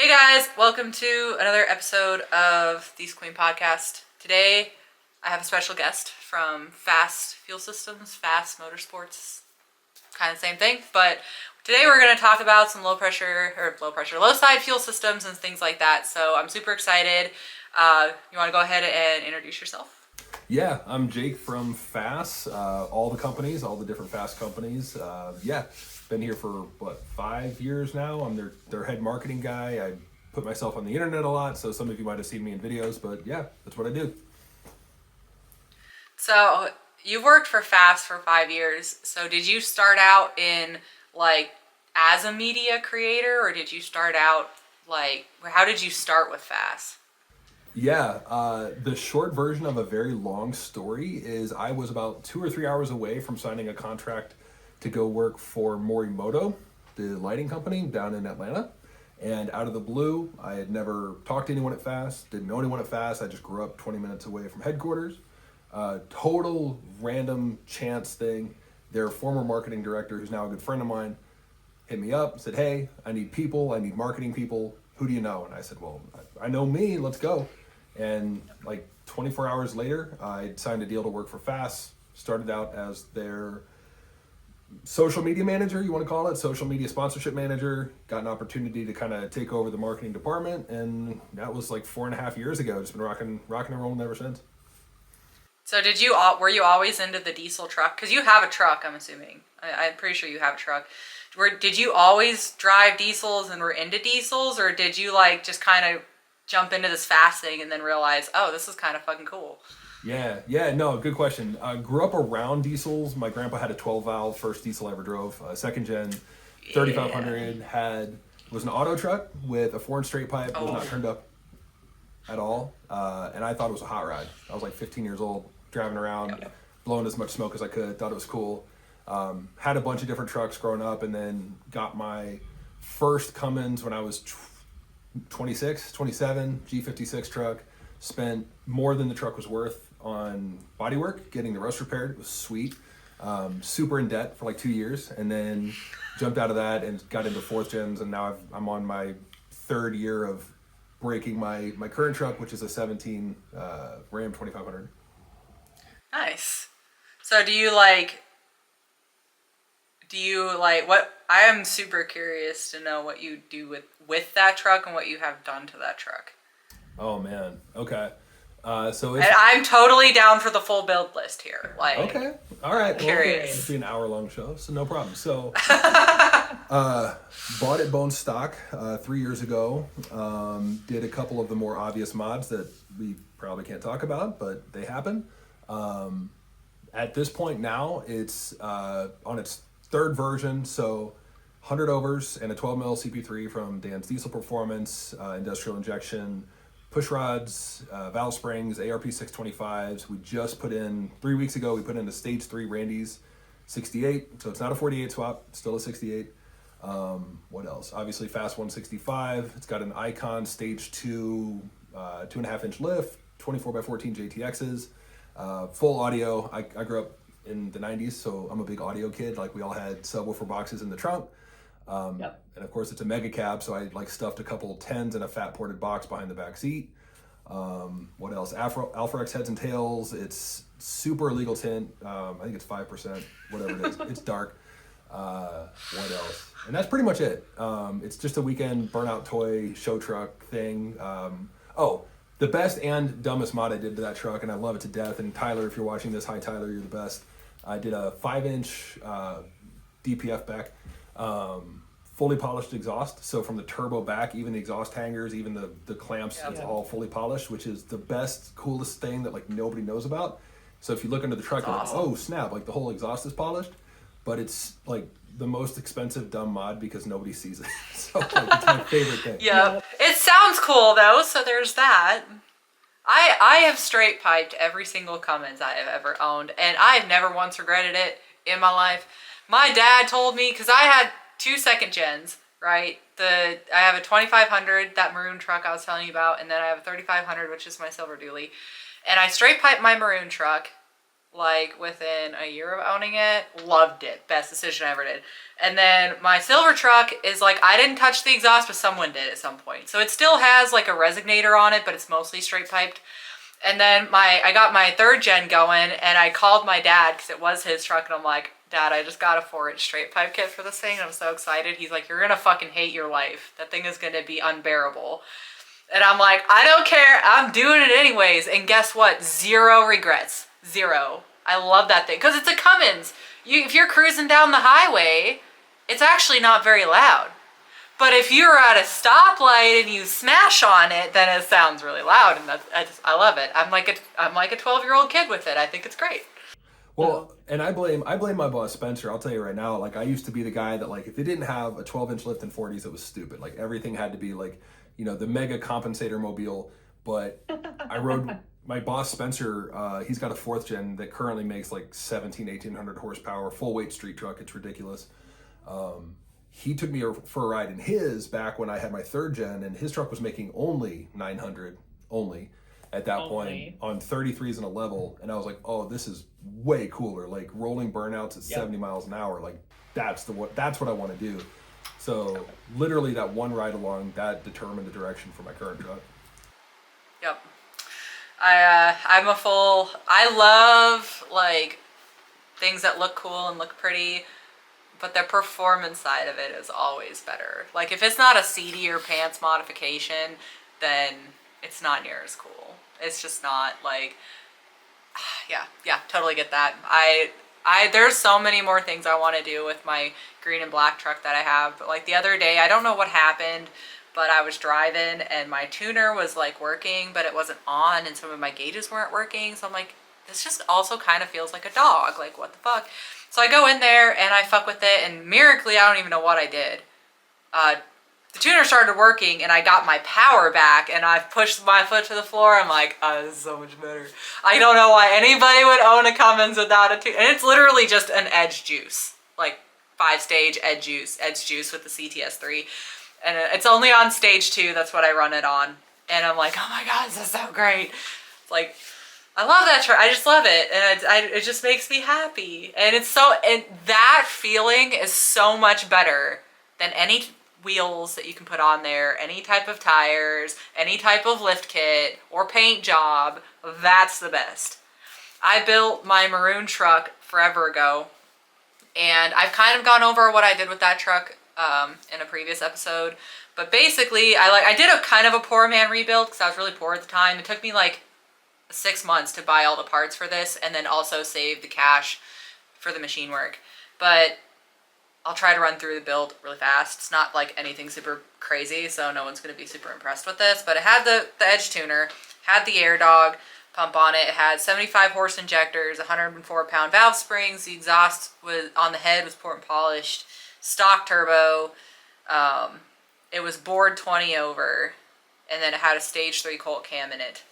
Hey guys, welcome to another episode of the Queen podcast. Today I have a special guest from Fass Fuel Systems, Fass Motorsports, kind of the same thing, but today we're going to talk about some low side fuel systems and things like that. So I'm super excited. You want to go ahead and introduce yourself? Yeah, I'm Jake from Fass, all the different Fass companies. Been here for 5 years now. I'm their head marketing guy. I put myself on the internet a lot, so some of you might have seen me in videos, but yeah, that's what I do. So you've worked for Fass for 5 years. So did you start out in as a media creator, or did you start out how did you start with Fass? Yeah, the short version of a very long story is I was about 2 or 3 hours away from signing a contract to go work for Morimoto, the lighting company down in Atlanta. And out of the blue, I had never talked to anyone at Fass, didn't know anyone at Fass. I just grew up 20 minutes away from headquarters. Total random chance thing. Their former marketing director, who's now a good friend of mine, hit me up, said, "Hey, I need people, I need marketing people. Who do you know?" And I said, "Well, I know me, let's go." And 24 hours later, I signed a deal to work for Fass, started out as their social media manager, you want to call it, social media sponsorship manager, got an opportunity to kind of take over the marketing department, and that was 4.5 years ago. Just been rocking and rolling ever since. So were you always into the diesel truck? Because you have a truck, I'm assuming. I'm pretty sure you have a truck. Did you always drive diesels and were into diesels, or did you just kind of jump into this fast thing and then realize, oh, this is kind of fucking cool? Yeah, no, good question. I grew up around diesels. My grandpa had a 12 valve, first diesel I ever drove, second gen 3500, was an auto truck with a 4-inch straight pipe, was not turned up at all. And I thought it was a hot ride. I was 15 years old, driving around, blowing as much smoke as I could, thought it was cool. Had a bunch of different trucks growing up, and then got my first Cummins when I was 26, 27, G56 truck. Spent more than the truck was worth on bodywork, getting the rust repaired. It was sweet. Super in debt for 2 years, and then jumped out of that and got into 4th gens, and now I'm on my 3rd year of breaking my current truck, which is a 17 Ram 2500. Nice. So do you what? I am super curious to know what you do with that truck and what you have done to that truck. Oh man, okay. So and I'm totally down for the full build list here. Okay, all right. Curious. It'll be an hour-long show, so no problem. So, bought it bone stock 3 years ago. Did a couple of the more obvious mods that we probably can't talk about, but they happen. At this point now, it's on its 3rd version, so 100 overs and a 12 mil CP3 from Dan's Diesel Performance, industrial injection, push rods, valve springs, ARP 625s. We just put in, 3 weeks ago, we put in a stage 3 Randy's 68. So it's not a 48 swap, it's still a 68. What else? Obviously Fass 165. It's got an Icon stage 2, 2.5-inch lift, 24x14 JTXs, full audio. I grew up in the 90s, so I'm a big audio kid. We all had subwoofer boxes in the trunk. And of course it's a mega cab, so I stuffed a couple 10s in a fat ported box behind the back seat. What else? Alpha X heads and tails. It's super illegal tint. I think it's 5%, whatever it is. It's dark. What else? And that's pretty much it. It's just a weekend burnout toy show truck thing. The best and dumbest mod I did to that truck, and I love it to death. And Tyler, if you're watching this, hi Tyler, you're the best. I did a 5-inch DPF back. Fully polished exhaust, so from the turbo back, even the exhaust hangers, even the clamps, it's all fully polished, which is the best, coolest thing that nobody knows about. So if you look under the truck, you're like, oh snap, the whole exhaust is polished, but it's the most expensive dumb mod because nobody sees it. So it's my favorite thing. Yeah, it sounds cool though, so there's that. I have straight piped every single Cummins I have ever owned, and I have never once regretted it in my life. My dad told me, because I had 2 2nd gens, right? I have a 2500, that maroon truck I was telling you about, and then I have a 3500, which is my silver dually. And I straight piped my maroon truck, like within a year of owning it. Loved it. Best decision I ever did. And then my silver truck is like, I didn't touch the exhaust, but someone did at some point. So it still has like a resonator on it, but it's mostly straight piped. And then I got my third gen going, and I called my dad because it was his truck, and I'm like, Dad, I just got a 4-inch straight pipe kit for this thing, and I'm so excited. He's like, you're gonna fucking hate your life. That thing is gonna be unbearable. And I'm like, I don't care. I'm doing it anyways. And guess what? Zero regrets. Zero. I love that thing because it's a Cummins. If you're cruising down the highway, it's actually not very loud. But if you're at a stoplight and you smash on it, then it sounds really loud, and I love it. I'm like a 12-year-old kid with it. I think it's great. Well, and I blame my boss Spencer. I'll tell you right now. Like I used to be the guy that like if it didn't have a 12-inch lift in 40s, it was stupid. Like everything had to be like, you know, the mega compensator mobile. But I rode my boss Spencer. He's got a 4th gen that currently makes like 1,800 horsepower, full weight street truck. It's ridiculous. He took me for a ride in his back when I had my 3rd gen, and his truck was making only 900 only at that point on 33s and a level. And I was like, oh, this is way cooler. Like rolling burnouts at 70 miles an hour. Like that's what I want to do. So literally that one ride along that determined the direction for my current truck. Yep. I love like things that look cool and look pretty, but the performance side of it is always better. Like if it's not a seat or pants modification, then it's not near as cool. It's just not like, yeah, totally get that. There's so many more things I want to do with my green and black truck that I have. But like the other day, I don't know what happened, but I was driving and my tuner was like working, but it wasn't on, and some of my gauges weren't working. So I'm like, this just also kind of feels like a dog. Like what the fuck? So I go in there and I fuck with it, and miraculously, I don't even know what I did. The tuner started working and I got my power back, and I pushed my foot to the floor. I'm like, oh, this is so much better. I don't know why anybody would own a Cummins without a tuner. And it's literally just an edge juice, like 5-stage edge juice with the CTS3. And it's only on stage 2. That's what I run it on. And I'm like, oh my God, this is so great. It's like, I love that truck. I just love it, and it just makes me happy. And and that feeling is so much better than any wheels that you can put on there, any type of tires, any type of lift kit or paint job. That's the best. I built my maroon truck forever ago, and I've kind of gone over what I did with that truck in a previous episode. But basically, I did a kind of a poor man rebuild because I was really poor at the time. It took me like 6 months to buy all the parts for this, and then also save the cash for the machine work. But I'll try to run through the build really fast. It's not like anything super crazy, so no one's going to be super impressed with this. But it had the edge tuner, had the air dog pump on it. It had 75 horse injectors, 104-pound valve springs. The exhaust was on the head was port and polished, stock turbo. It was bored 20 over, and then it had a stage 3 Colt cam in it.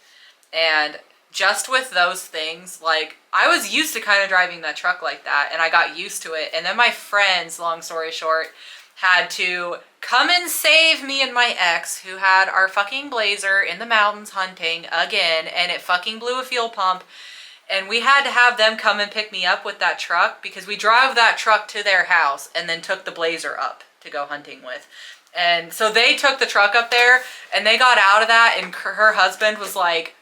And just with those things, like I was used to kind of driving that truck like that, and I got used to it. And then my friends, long story short, had to come and save me and my ex, who had our fucking Blazer in the mountains hunting again, and it fucking blew a fuel pump. And we had to have them come and pick me up with that truck because we drove that truck to their house and then took the Blazer up to go hunting with. And so they took the truck up there, and they got out of that, and her husband was like,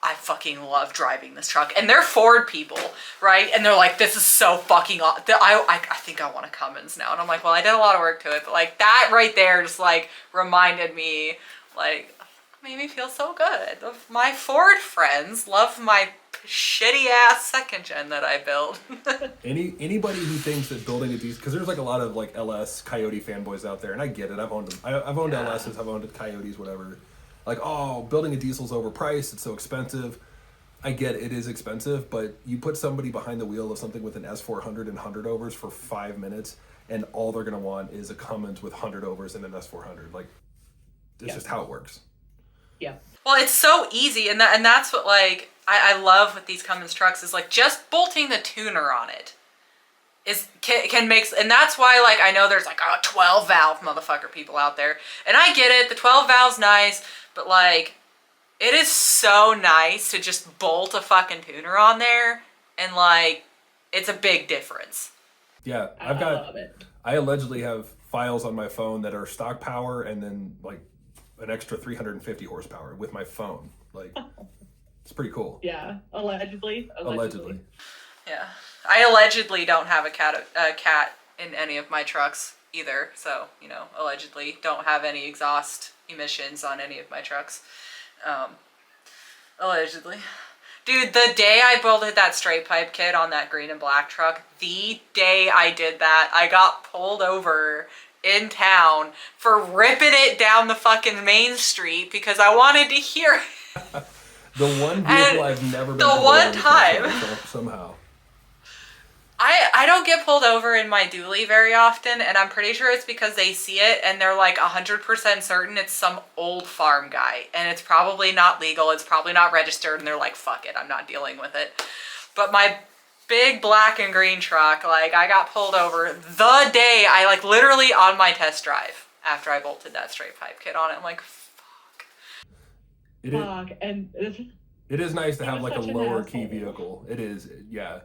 I fucking love driving this truck. And they're Ford people, right? And they're like, this is so fucking awesome. I think I want a Cummins now. And I'm like, well, I did a lot of work to it. But like that right there just like reminded me, like, made me feel so good. My Ford friends love my shitty ass 2nd gen that I built. Anybody who thinks that building a diesel, because there's like a lot of like LS Coyote fanboys out there, and I get it. I've owned them. I've owned LSs, I've owned Coyotes, whatever. Like, oh, building a diesel's overpriced, it's so expensive. I get it is expensive, but you put somebody behind the wheel of something with an S400 and 100 overs for 5 minutes, and all they're going to want is a Cummins with 100 overs and an S400. Like, it's just how it works. Yeah. Well, it's so easy, and that's what, like, I love with these Cummins trucks is, like, just bolting the tuner on it can make, and that's why, like, I know there's, like, 12 valve motherfucker people out there, and I get it, the 12 valve's nice, but like, it is so nice to just bolt a fucking tuner on there and like it's a big difference. Yeah, I love it. I allegedly have files on my phone that are stock power and then like an extra 350 horsepower with my phone. Like, it's pretty cool. Yeah, allegedly. Yeah, I allegedly don't have a cat in any of my trucks either. So, you know, allegedly don't have any exhaust emissions on any of my trucks. Allegedly. Dude, the day I bolted that straight pipe kit on that green and black truck, the day I did that, I got pulled over in town for ripping it down the fucking main street because I wanted to hear it. The one vehicle I've never been the one time somehow. I don't get pulled over in my dually very often, and I'm pretty sure it's because they see it and they're like 100% certain it's some old farm guy, and it's probably not legal, it's probably not registered, and they're like, fuck it, I'm not dealing with it. But my big black and green truck, like, I got pulled over the day I, like, literally on my test drive after I bolted that straight pipe kit on it. I'm like, fuck. It is nice to have like a lower key vehicle. It is, yeah.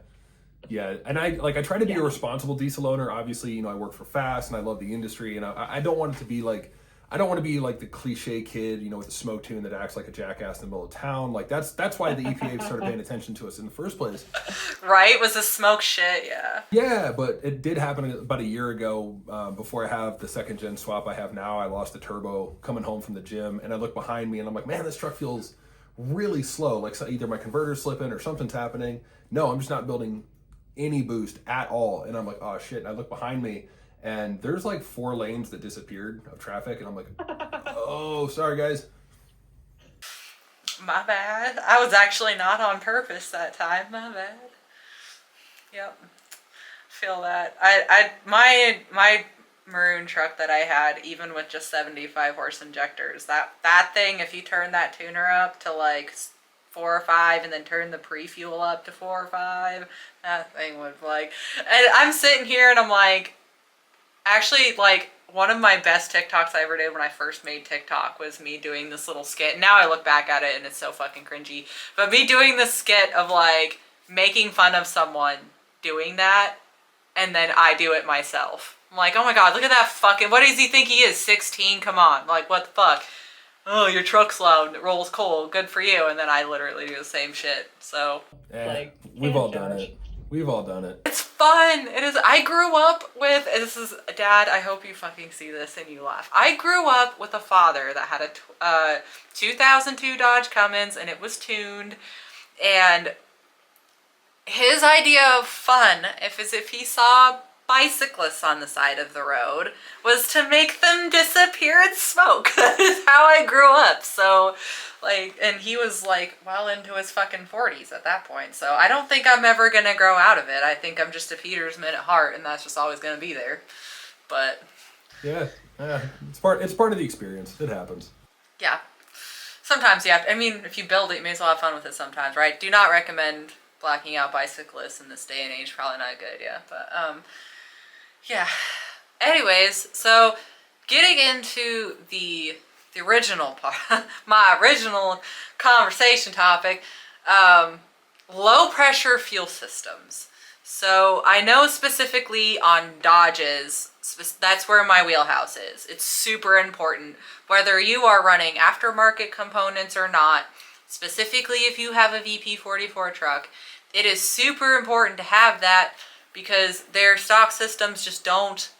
Yeah, and I try to be a responsible diesel owner. Obviously, you know, I work for Fass and I love the industry, and I don't want it to be like, I don't want to be like the cliche kid, you know, with a smoke tune that acts like a jackass in the middle of town. Like that's why the EPA started paying attention to us in the first place. Right? Was the smoke shit? Yeah. Yeah, but it did happen about a year ago. Before I have the second gen swap I have now, I lost the turbo coming home from the gym, and I look behind me and I'm like, man, this truck feels really slow. Like, so either my converter's slipping or something's happening. No, I'm just not building any boost at all. And I'm like, oh shit. And I look behind me and there's like 4 lanes that disappeared of traffic. And I'm like, oh, sorry guys. My bad. I was actually not on purpose that time. My bad. Yep. Feel that. My maroon truck that I had, even with just 75 horse injectors, that thing, if you turn that tuner up to like 4 or 5 and then turn the pre-fuel up to 4 or 5, that thing would like, and I'm sitting here and I'm like, actually, like, one of my best TikToks I ever did when I first made TikTok was me doing this little skit. Now I look back at it and it's so fucking cringy, but me doing this skit of like making fun of someone doing that, and then I do it myself. I'm like, oh my god, look at that fucking, what does he think he is, 16? Come on, like, what the fuck? Oh, your truck's loud, it rolls coal, good for you. And then I literally do the same shit. So like, we've all done it. We've all done it. It's fun. It is. I grew up with, this is, Dad, I hope you fucking see this and you laugh. I grew up with a father that had a 2002 Dodge Cummins, and it was tuned. And his idea of fun, if he saw bicyclists on the side of the road, was to make them disappear in smoke. That is how I grew up. So, like, and he was like well into his fucking 40s at that point. So I don't think I'm ever gonna grow out of it. I think I'm just a Petersman at heart, and that's just always gonna be there. But yeah, it's part of the experience. It happens. Yeah, sometimes you have to, I mean, if you build it, you may as well have fun with it sometimes, right? Do not recommend blacking out bicyclists in this day and age. Probably not a good idea. But yeah. Anyways, so getting into the original part, my original conversation topic, low pressure fuel systems. So I know specifically on Dodges, that's where my wheelhouse is. It's super important, whether you are running aftermarket components or not, specifically if you have a VP44 truck, it is super important to have that, because their stock systems just don't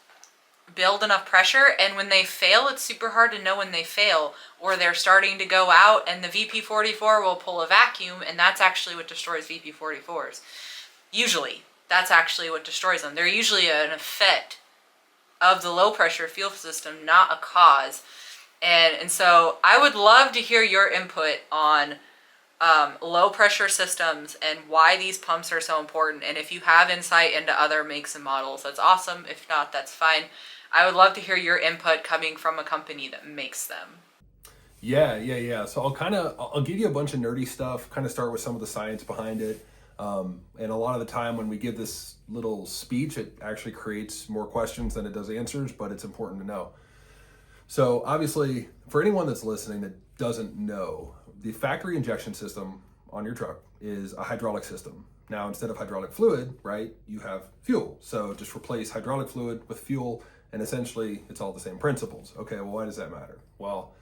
build enough pressure, and when they fail, it's super hard to know when they fail, or they're starting to go out and the VP44 will pull a vacuum, and that's actually what destroys VP44s. Usually, that's actually what destroys them. They're usually an effect of the low pressure fuel system, not a cause. And so I would love to hear your input on low pressure systems and why these pumps are so important. And if you have insight into other makes and models, that's awesome. If not, that's fine. I would love to hear your input coming from a company that makes them. Yeah. So I'll give you a bunch of nerdy stuff, kind of start with some of the science behind it. And a lot of the time when we give this little speech, it actually creates more questions than it does answers, but it's important to know. So obviously, for anyone that's listening that doesn't know, the factory injection system on your truck is a hydraulic system. Now, instead of hydraulic fluid, right, you have fuel. So just replace hydraulic fluid with fuel, and essentially it's all the same principles. Okay, well, why does that matter? Well,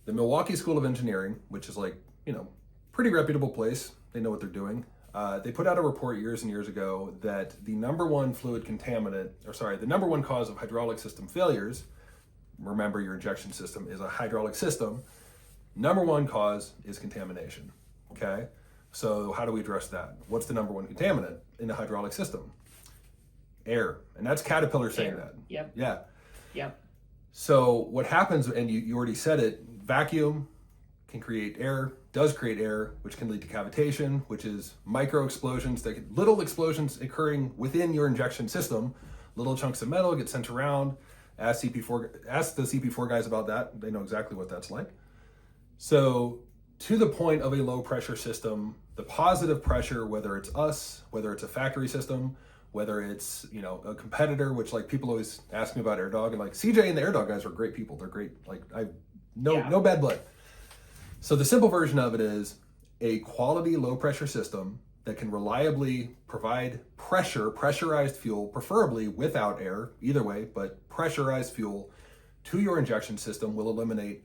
the Milwaukee School of Engineering, which is like, pretty reputable place, they know what they're doing. They put out a report years and years ago that the number one the number one cause of hydraulic system failures, remember your injection system is a hydraulic system, number one cause is contamination, okay? So how do we address that? What's the number one contaminant in the hydraulic system? Air, and that's Caterpillar saying that. Yep. Yeah. Yep. So what happens, and you already said it, vacuum can create air, does create air, which can lead to cavitation, which is micro explosions, little explosions occurring within your injection system. Little chunks of metal get sent around. Ask the CP4 guys about that. They know exactly what that's like. So to the point of a low pressure system, the positive pressure, whether it's us, whether it's a factory system, whether it's, a competitor, which like people always ask me about AirDog, and like CJ and the AirDog guys are great people. They're great. Like no bad blood. So the simple version of it is a quality low pressure system that can reliably provide pressurized fuel, preferably without air, either way, but pressurized fuel to your injection system will eliminate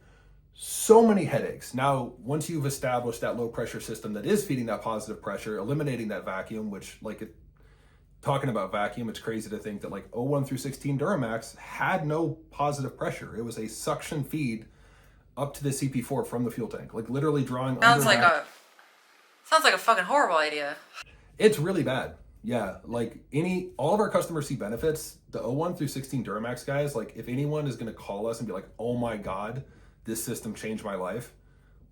so many headaches. Now, once you've established that low pressure system that is feeding that positive pressure, eliminating that vacuum, which talking about vacuum, it's crazy to think that like 01 through 16 DURAMAX had no positive pressure. It was a suction feed up to the CP4 from the fuel tank, like literally drawing. Sounds like a fucking horrible idea. It's really bad. Yeah, like all of our customers see benefits. The 01 through 16 DURAMAX guys, like if anyone is going to call us and be like, oh my God, this system changed my life,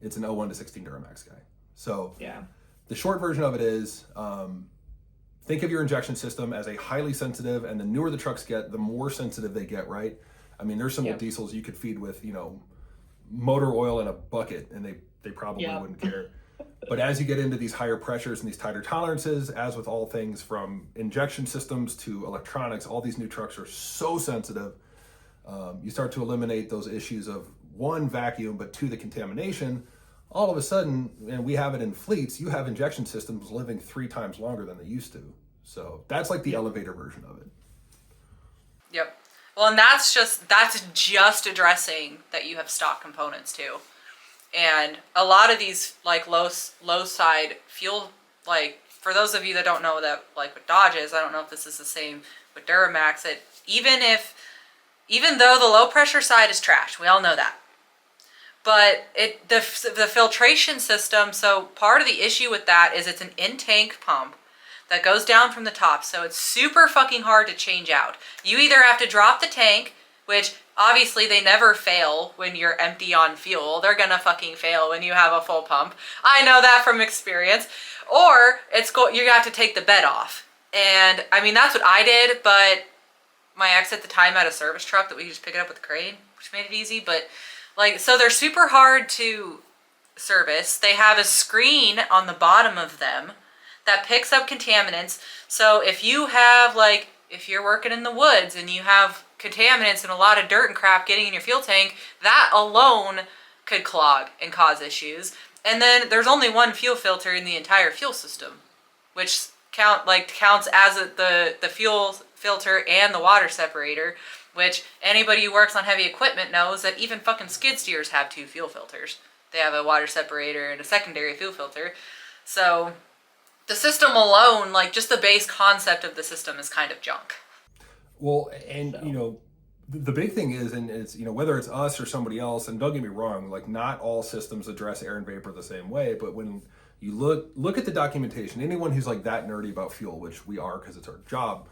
it's an 01 to 16 DURAMAX guy. So yeah, the short version of it is, think of your injection system as a highly sensitive, and the newer the trucks get, the more sensitive they get, right? I mean, there's some old diesels you could feed with, motor oil in a bucket, and they probably wouldn't care. But as you get into these higher pressures and these tighter tolerances, as with all things from injection systems to electronics, all these new trucks are so sensitive. You start to eliminate those issues of one, vacuum, but two, the contamination. All of a sudden, and we have it in fleets, you have injection systems living 3 times longer than they used to. So that's like the elevator version of it. Yep. Well, and that's just addressing that you have stock components too. And a lot of these like low side fuel, like for those of you that don't know that like with Dodge is, I don't know if this is the same with DURAMAX, even though the low pressure side is trash, we all know that. But the filtration system, so part of the issue with that is it's an in-tank pump that goes down from the top. So it's super fucking hard to change out. You either have to drop the tank, which obviously they never fail when you're empty on fuel. They're gonna fucking fail when you have a full pump. I know that from experience. Or you have to take the bed off. And I mean, that's what I did, but my ex at the time had a service truck that we could just pick it up with the crane, which made it easy. But so they're super hard to service. They have a screen on the bottom of them that picks up contaminants. So if you have if you're working in the woods and you have contaminants and a lot of dirt and crap getting in your fuel tank, that alone could clog and cause issues. And then there's only one fuel filter in the entire fuel system, which counts as the fuel filter and the water separator, which anybody who works on heavy equipment knows that even fucking skid steers have 2 fuel filters. They have a water separator and a secondary fuel filter. So the system alone, just the base concept of the system is kind of junk. Well, and the big thing is, and it's, whether it's us or somebody else, and don't get me wrong, not all systems address air and vapor the same way, but when you look at the documentation, anyone who's that nerdy about fuel, which we are because it's our job,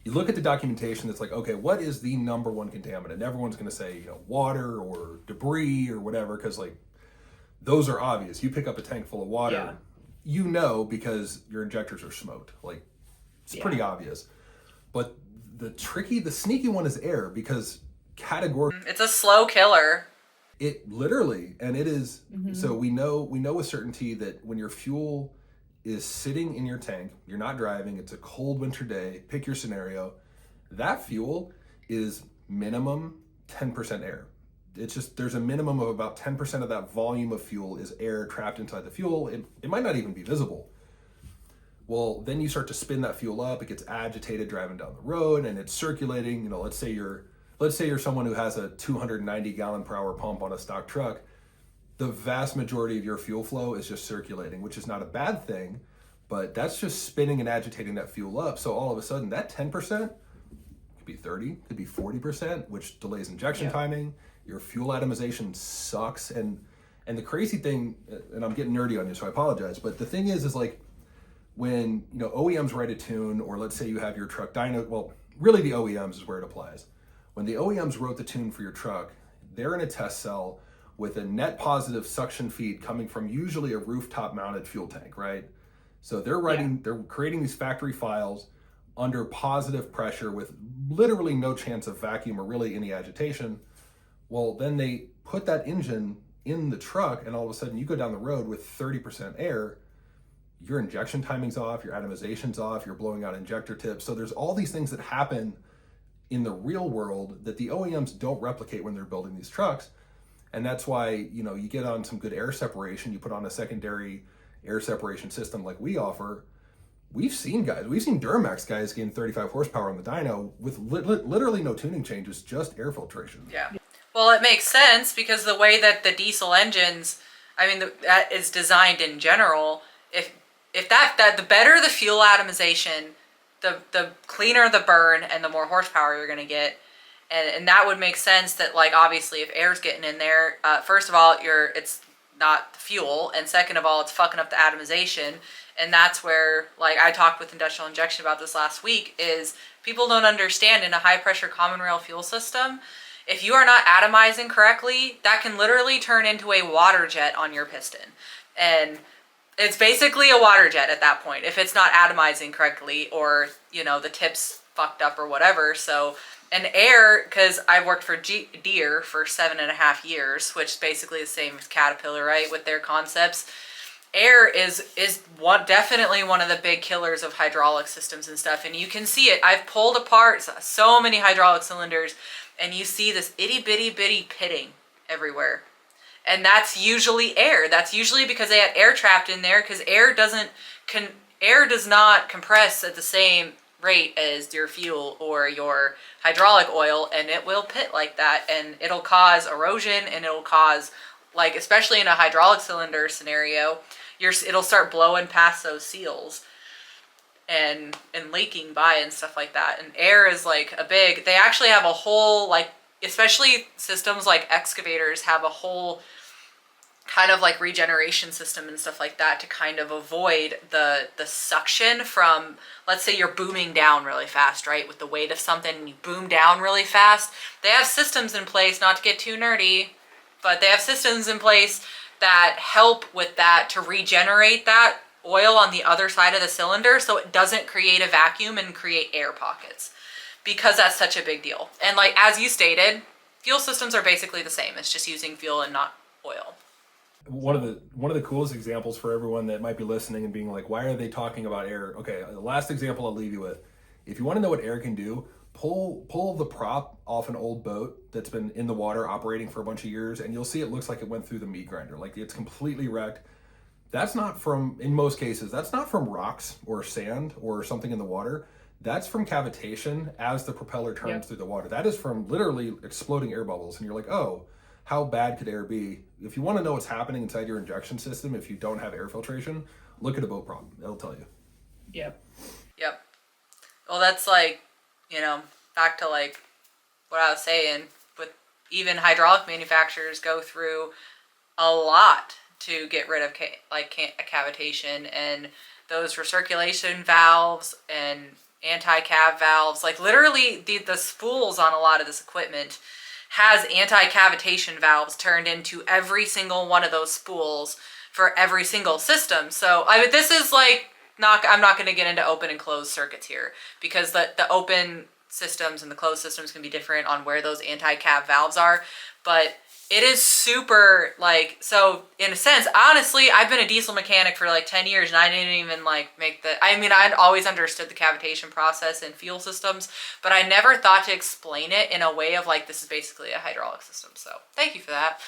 you look at the documentation that's okay, what is the number one contaminant? And everyone's going to say, water or debris or whatever, because those are obvious. You pick up a tank full of water, because your injectors are smoked. It's pretty obvious. But the sneaky one is air, because categorically it's a slow killer. It literally, and it is. So we know with certainty that when your fuel is sitting in your tank, you're not driving, it's a cold winter day, pick your scenario, that fuel is minimum 10% air. It's just, there's a minimum of about 10% of that volume of fuel is air trapped inside the fuel. It might not even be visible. Well, then you start to spin that fuel up. It gets agitated driving down the road, and it's circulating. Let's say you're someone who has a 290 gallon per hour pump on a stock truck. The vast majority of your fuel flow is just circulating, which is not a bad thing, but that's just spinning and agitating that fuel up. So all of a sudden, that 10% could be 30, could be 40%, which delays injection timing. Your fuel atomization sucks, and the crazy thing, and I'm getting nerdy on you, so I apologize, but the thing is like, when OEMs write a tune, or let's say you have your truck dyno, well, really the OEMs is where it applies. When the OEMs wrote the tune for your truck, they're in a test cell with a net positive suction feed coming from usually a rooftop mounted fuel tank, right? So they're creating these factory files under positive pressure with literally no chance of vacuum or really any agitation. Well, then they put that engine in the truck, and all of a sudden you go down the road with 30% air. Your injection timing's off, your atomization's off, you're blowing out injector tips. So there's all these things that happen in the real world that the OEMs don't replicate when they're building these trucks. And that's why, you get on some good air separation, you put on a secondary air separation system like we offer. We've seen DURAMAX guys gain 35 horsepower on the dyno with literally no tuning changes, just air filtration. Yeah. Well, it makes sense because the way that the diesel engines, that is designed in general, if that the better the fuel atomization, the cleaner the burn and the more horsepower you're going to get. And that would make sense that, like, obviously if air's getting in there, first of all, it's not the fuel, and second of all, it's fucking up the atomization. And that's where, like, I talked with industrial injection about this last week, is people don't understand in a high pressure common rail fuel system, if you are not atomizing correctly, that can literally turn into a water jet on your piston. And it's basically a water jet at that point if it's not atomizing correctly, or the tip's fucked up or whatever. So, and air, because I worked for Deere for 7.5 years, which basically the same as Caterpillar, right, with their concepts. Air is definitely one of the big killers of hydraulic systems and stuff, and you can see it. I've pulled apart so many hydraulic cylinders, and you see this itty bitty pitting everywhere. And that's usually air. That's usually because they had air trapped in there, because air does not compress at the same rate as your fuel or your hydraulic oil, and it will pit like that, and it'll cause erosion, and it'll cause, like, especially in a hydraulic cylinder scenario, it'll start blowing past those seals and leaking by and stuff like that. And air is like they actually have a whole, like, especially systems like excavators have a whole kind of like regeneration system and stuff like that to kind of avoid the suction from, let's say you're booming down really fast, right, with the weight of something, and you boom down really fast. They have systems in place, not to get too nerdy, but they have systems in place that help with that, to regenerate that oil on the other side of the cylinder so it doesn't create a vacuum and create air pockets, because that's such a big deal. And, like, as you stated, fuel systems are basically the same. It's just using fuel and not oil. One of the coolest examples for everyone that might be listening and being like, why are they talking about air? Okay, the last example I'll leave you with. If you want to know what air can do, pull the prop off an old boat that's been in the water operating for a bunch of years, and you'll see it looks like it went through the meat grinder. Like, it's completely wrecked. That's not from, in most cases, that's not from rocks or sand or something in the water. That's from cavitation as the propeller turns through the water. That is from literally exploding air bubbles. And you're like, oh, how bad could air be? If you want to know what's happening inside your injection system, if you don't have air filtration, look at a boat prop. It'll tell you. Yep. Well, that's like, back to like what I was saying, with even hydraulic manufacturers go through a lot to get rid of cavitation, and those recirculation valves and anti-cav valves. Like, literally the spools on a lot of this equipment has anti-cavitation valves turned into every single one of those spools for every single system. So this is like, I'm not going to get into open and closed circuits here, because the open systems and the closed systems can be different on where those anti-cav valves are. But it is super, like, so in a sense, honestly, I've been a diesel mechanic for like 10 years, and I didn't even like I'd always understood the cavitation process in fuel systems, but I never thought to explain it in a way of like, this is basically a hydraulic system. So thank you for that.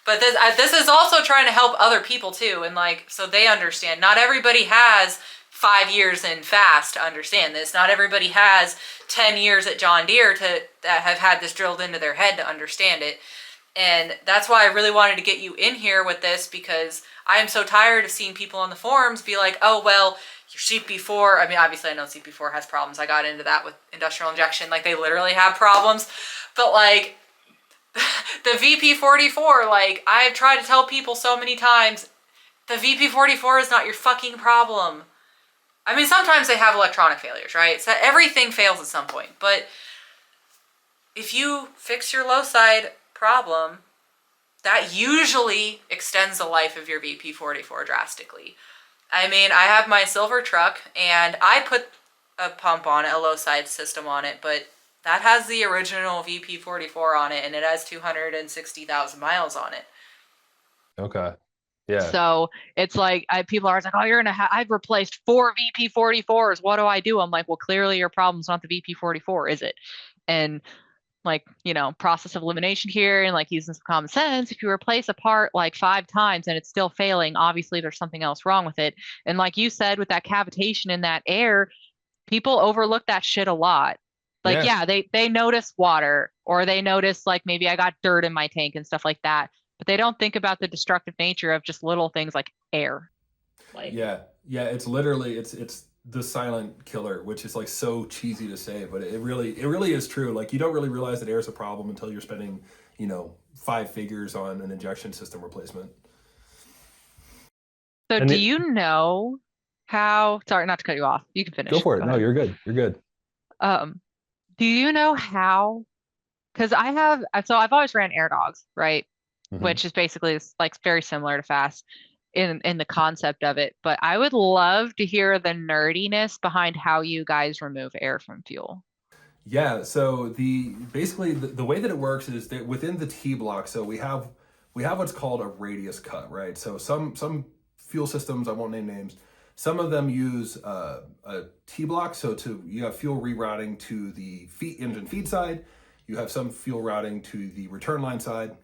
But this is also trying to help other people too, and like so they understand. Not everybody has 5 years in Fass to understand this. Not everybody has 10 years at John Deere that have had this drilled into their head to understand it. And that's why I really wanted to get you in here with this, because I am so tired of seeing people on the forums be like, oh, well, your CP4, I mean, obviously I know CP4 has problems. I got into that with industrial injection. Like, they literally have problems. But, like, the VP44, like, I've tried to tell people so many times, the VP44 is not your fucking problem. I mean, sometimes they have electronic failures, right? So everything fails at some point. But if you fix your low side problem, that usually extends the life of your VP44 drastically. I mean, I have my silver truck, and I put a pump on it, a low side system on it, but that has the original VP44 on it, and it has 260,000 miles on it. Okay. Yeah. So it's like people are like, oh, you're gonna I've replaced 4 VP44s. What do I do? I'm like, well, clearly your problem's not the VP44, is it? And like, you know, process of elimination here, and like using some common sense. If you replace a part like 5 times and it's still failing, obviously there's something else wrong with it. And like you said, with that cavitation in that air, people overlook that shit a lot. Like, yeah, they notice water, or they notice like maybe I got dirt in my tank and stuff like that. But they don't think about the destructive nature of just little things like air. Like, Yeah, it's literally it's the silent killer, which is like so cheesy to say, but it really is true. Like, you don't really realize that air is a problem until you're spending, 5 figures on an injection system replacement. So And do it- you know how, sorry, not to cut you off. You can finish. Go for it. No, ahead. you're good. You're good. Do you know how, because I've always ran air dogs, right? Mhm. Which is basically like very similar to Fass in the concept of it. But I would love to hear the nerdiness behind how you guys remove air from fuel. Yeah, so basically the way that it works is that within the T block, so we have what's called a radius cut, right? So some fuel systems, I won't name names, some of them use a T block, so you have fuel rerouting to the engine feed side, you have some fuel routing to the return line side.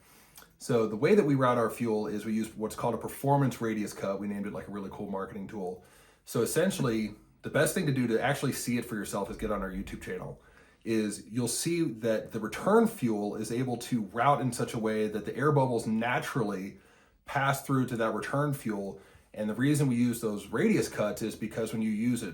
So the way that we route our fuel is we use what's called a performance radius cut. We named it like a really cool marketing tool. So essentially, the best thing to do to actually see it for yourself is get on our YouTube channel. Is you'll see that the return fuel is able to route in such a way that the air bubbles naturally pass through to that return fuel. And the reason we use those radius cuts is because when you use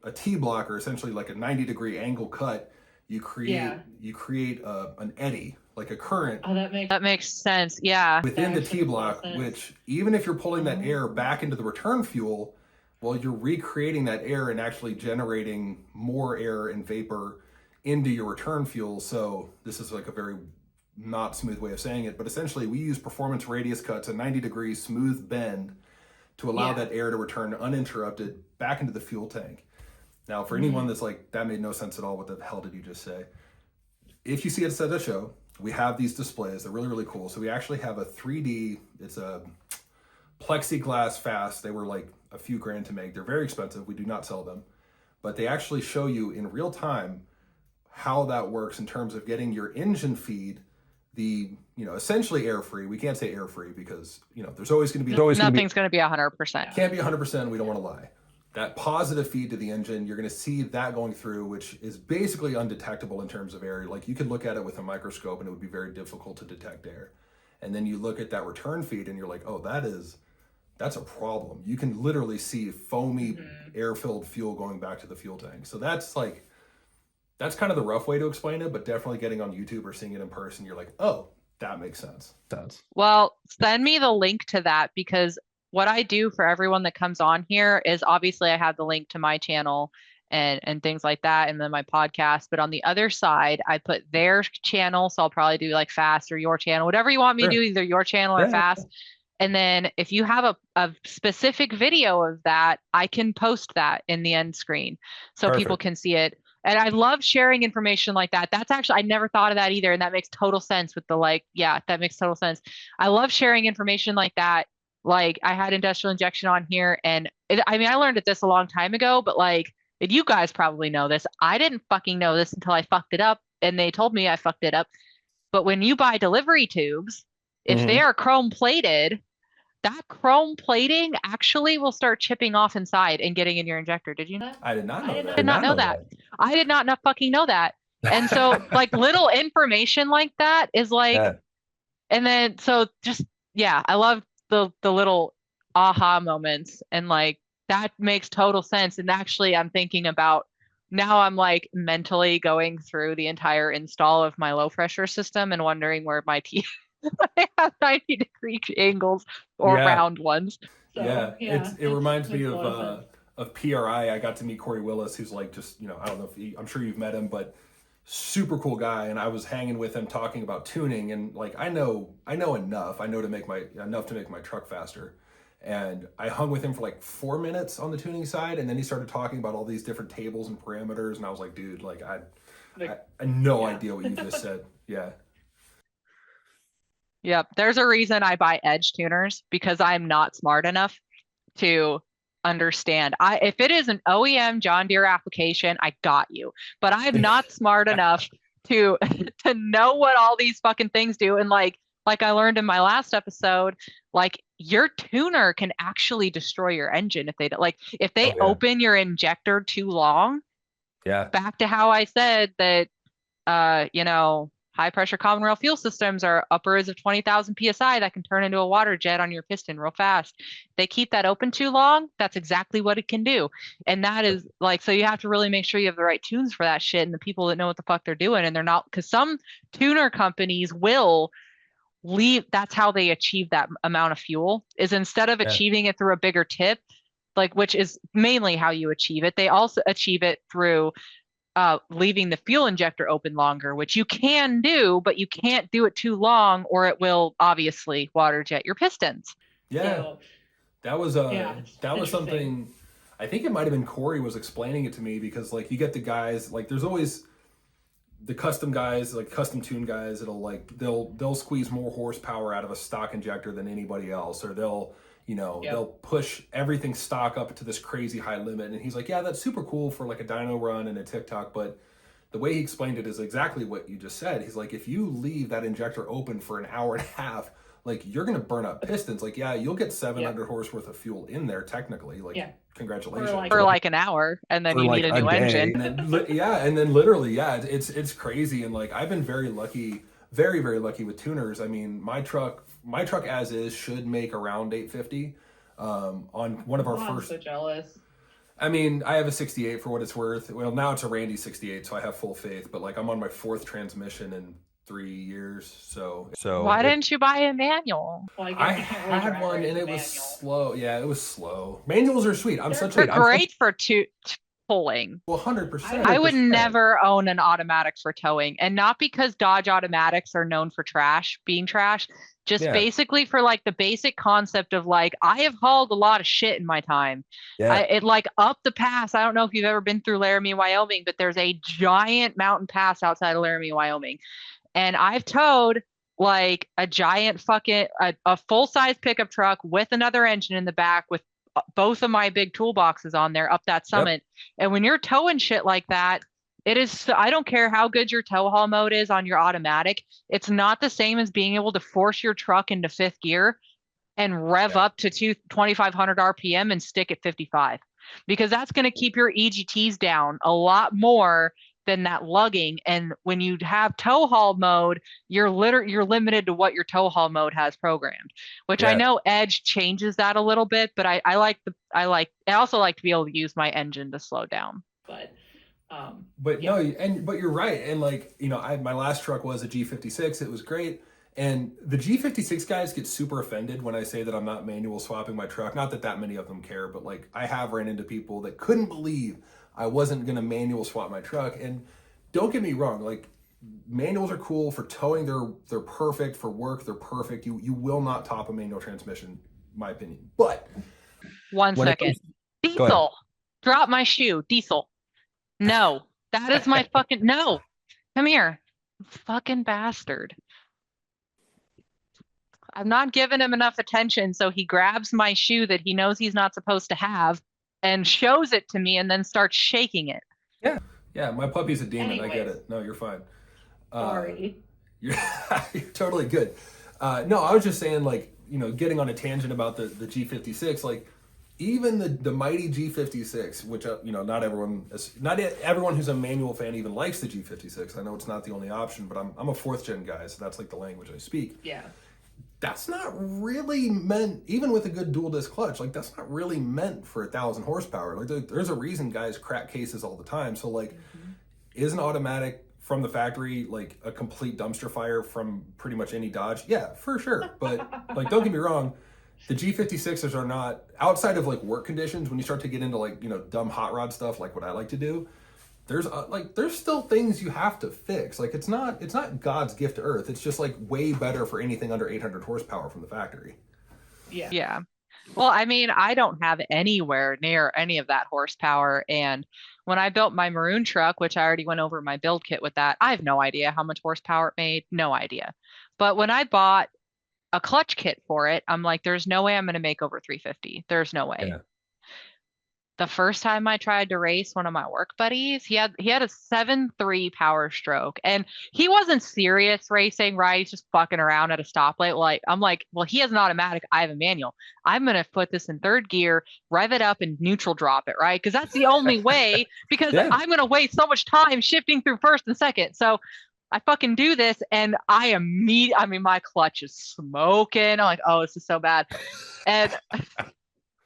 a T block, or essentially like a 90-degree angle cut, you create an eddy, like a current. Oh, That makes sense. Yeah. Within the That T actually block, makes sense. which even if you're pulling that air back into the return fuel, well, you're recreating that air and actually generating more air and vapor into your return fuel. So this is like a very not smooth way of saying it, but essentially we use performance radius cuts, a 90-degree smooth bend, to allow that air to return uninterrupted back into the fuel tank. Now, for anyone that's like, that made no sense at all, what the hell did you just say? If you see it at a show, we have these displays. They're really, really cool. So we actually have a 3D, it's a plexiglass Fass. They were like a few grand to make. They're very expensive. We do not sell them. But they actually show you in real time how that works in terms of getting your engine feed, essentially air-free. We can't say air-free because, there's always going to be... Nothing's going to be 100%. Can't be 100%. We don't want to lie. That positive feed to the engine, you're going to see that going through, which is basically undetectable in terms of air. Like, you could look at it with a microscope and it would be very difficult to detect air. And then you look at that return feed and you're like, oh, that's a problem. You can literally see foamy air-filled fuel going back to the fuel tank. So that's kind of the rough way to explain it, but definitely getting on YouTube or seeing it in person, you're like, oh, that makes sense. Well, send me the link to that, because what I do for everyone that comes on here is obviously I have the link to my channel and things like that, and then my podcast. But on the other side, I put their channel. So I'll probably do like Fass or your channel, whatever you want me to do, either your channel or Fass. And then if you have a specific video of that, I can post that in the end screen so people can see it. And I love sharing information like that. That's actually, I never thought of that either. And that makes total sense with that makes total sense. I love sharing information like that. Like, I had industrial injection on here, and I learned this a long time ago, but like, and you guys probably know this, I didn't fucking know this until I fucked it up, and they told me I fucked it up. But when you buy delivery tubes, If they are chrome plated, that chrome plating actually will start chipping off inside and getting in your injector. Did you know? I did not know that. I did not know that. I did not fucking know that. And so like little information like that is like, Yeah. and then so just yeah, I love the little aha moments, and like that makes total sense. And actually I'm thinking about now, I'm like mentally going through the entire install of my low pressure system and wondering where my teeth I have 90-degree angles or Yeah. round ones. So, Yeah, it reminds me makes a lot of sense. of PRI. I got to meet Corey Willis, who's like just, you know, I don't know if I'm sure you've met him, but super cool guy. And I was hanging with him talking about tuning, and like I know enough. I know to make my truck faster. And I hung with him for like 4 minutes on the tuning side, and then he started talking about all these different tables and parameters, and I was like, dude, like I had no idea what you just said. Yeah. Yep. There's a reason I buy edge tuners, because I'm not smart enough to understand. If it is an OEM John Deere application, I got you. But I'm not smart enough to know what all these fucking things do. And like I learned in my last episode, like your tuner can actually destroy your engine if they don't, like if they open your injector too long. Yeah. Back to how I said that you know, high pressure common rail fuel systems are upwards of 20,000 psi that can turn into a water jet on your piston real fast. If they keep that open too long, that's exactly what it can do. And that is like, so you have to really make sure you have the right tunes for that shit and the people that know what the fuck they're doing. And they're not, because some tuner companies will leave, that's how they achieve that amount of fuel, is instead of achieving it through a bigger tip, like, which is mainly how you achieve it, they also achieve it through leaving the fuel injector open longer, which you can do, but you can't do it too long or it will obviously water jet your pistons. Yeah. So, That was that was something, I think it might have been Corey was explaining it to me, because like you get the guys, like there's always the custom guys, like custom tune guys, that'll like they'll squeeze more horsepower out of a stock injector than anybody else, or they'll push everything stock up to this crazy high limit. And he's like, yeah, that's super cool for like a dyno run and a TikTok, but the way he explained it is exactly what you just said. He's like, if you leave that injector open for an hour and a half, like you're gonna burn up pistons. Like, yeah, you'll get 700 horse worth of fuel in there technically. Like, congratulations. For like an hour, and then you need a new engine. And then literally, it's crazy. And like I've been very lucky, very, very lucky with tuners. I mean, my truck as is should make around 850. On one of our first. I'm so jealous. I mean, I have a 68 for what it's worth. Well, now it's a Randy 68, so I have full faith. But like, I'm on my 4th transmission in 3 years, so why didn't you buy a manual? Well, I had one and it was slow. Yeah, it was slow. Manuals are sweet. They're great for towing. Well, 100%. I would never own an automatic for towing, and not because Dodge automatics are known for being trash, just basically for like the basic concept of like, I have hauled a lot of shit in my time. It like up the pass. I don't know if you've ever been through Laramie, Wyoming, but there's a giant mountain pass outside of Laramie, Wyoming. And I've towed like a giant fucking, a full-size pickup truck with another engine in the back with both of my big toolboxes on there up that summit. And when you're towing shit like that, it is, I don't care how good your tow haul mode is on your automatic. It's not the same as being able to force your truck into 5th gear and rev up to 2,500 RPM and stick at 55, because that's going to keep your EGTs down a lot more than that lugging. And when you have tow haul mode, you're limited to what your tow haul mode has programmed, which I know Edge changes that a little bit, but I also like to be able to use my engine to slow down. But you're right. And like, you know, my last truck was a G56. It was great. And the G56 guys get super offended when I say that I'm not manual swapping my truck. Not that many of them care, but like I have ran into people that couldn't believe I wasn't going to manual swap my truck. And don't get me wrong, like manuals are cool for towing. They're perfect for work. They're perfect. You will not top a manual transmission, in my opinion. But one second, Diesel, drop my shoe, Diesel. No, that is my fucking, no, come here, fucking bastard. I'm not giving him enough attention, so he grabs my shoe that he knows he's not supposed to have and shows it to me and then starts shaking it. Yeah, my puppy's a demon. Anyways. I get it. No, you're fine. Sorry. You're totally good. No, I was just saying, like, getting on a tangent about the G56, like, even the mighty G56, which not everyone who's a manual fan even likes the G56. I know it's not the only option, but I'm a fourth gen guy, so that's like the language I speak. Yeah. That's not really meant, even with a good dual disc clutch, like that's not really meant for 1,000 horsepower. Like there's a reason guys crack cases all the time. So like, is an automatic from the factory like a complete dumpster fire from pretty much any Dodge? Yeah, for sure. But like, don't get me wrong, the G56s are not, outside of like work conditions, when you start to get into like dumb hot rod stuff like what I like to do, there's still things you have to fix. Like it's not God's gift to earth. It's just like way better for anything under 800 horsepower from the factory. Yeah. Yeah. Well, I mean, I don't have anywhere near any of that horsepower. And when I built my maroon truck, which I already went over my build kit with that, I have no idea how much horsepower it made. No idea. But when I bought a clutch kit for it, I'm like, there's no way I'm going to make over 350. There's no way. Yeah. The first time I tried to race one of my work buddies, he had a 7.3 power stroke, and he wasn't serious racing, right? He's just fucking around at a stoplight. Like I'm like, well, he has an automatic, I have a manual. I'm gonna put this in third gear, rev it up, and neutral drop it, right? Because that's the only way. Because Yeah. I'm gonna waste so much time shifting through first and second. So I fucking do this, and I mean, my clutch is smoking. I'm like, oh, this is so bad, and.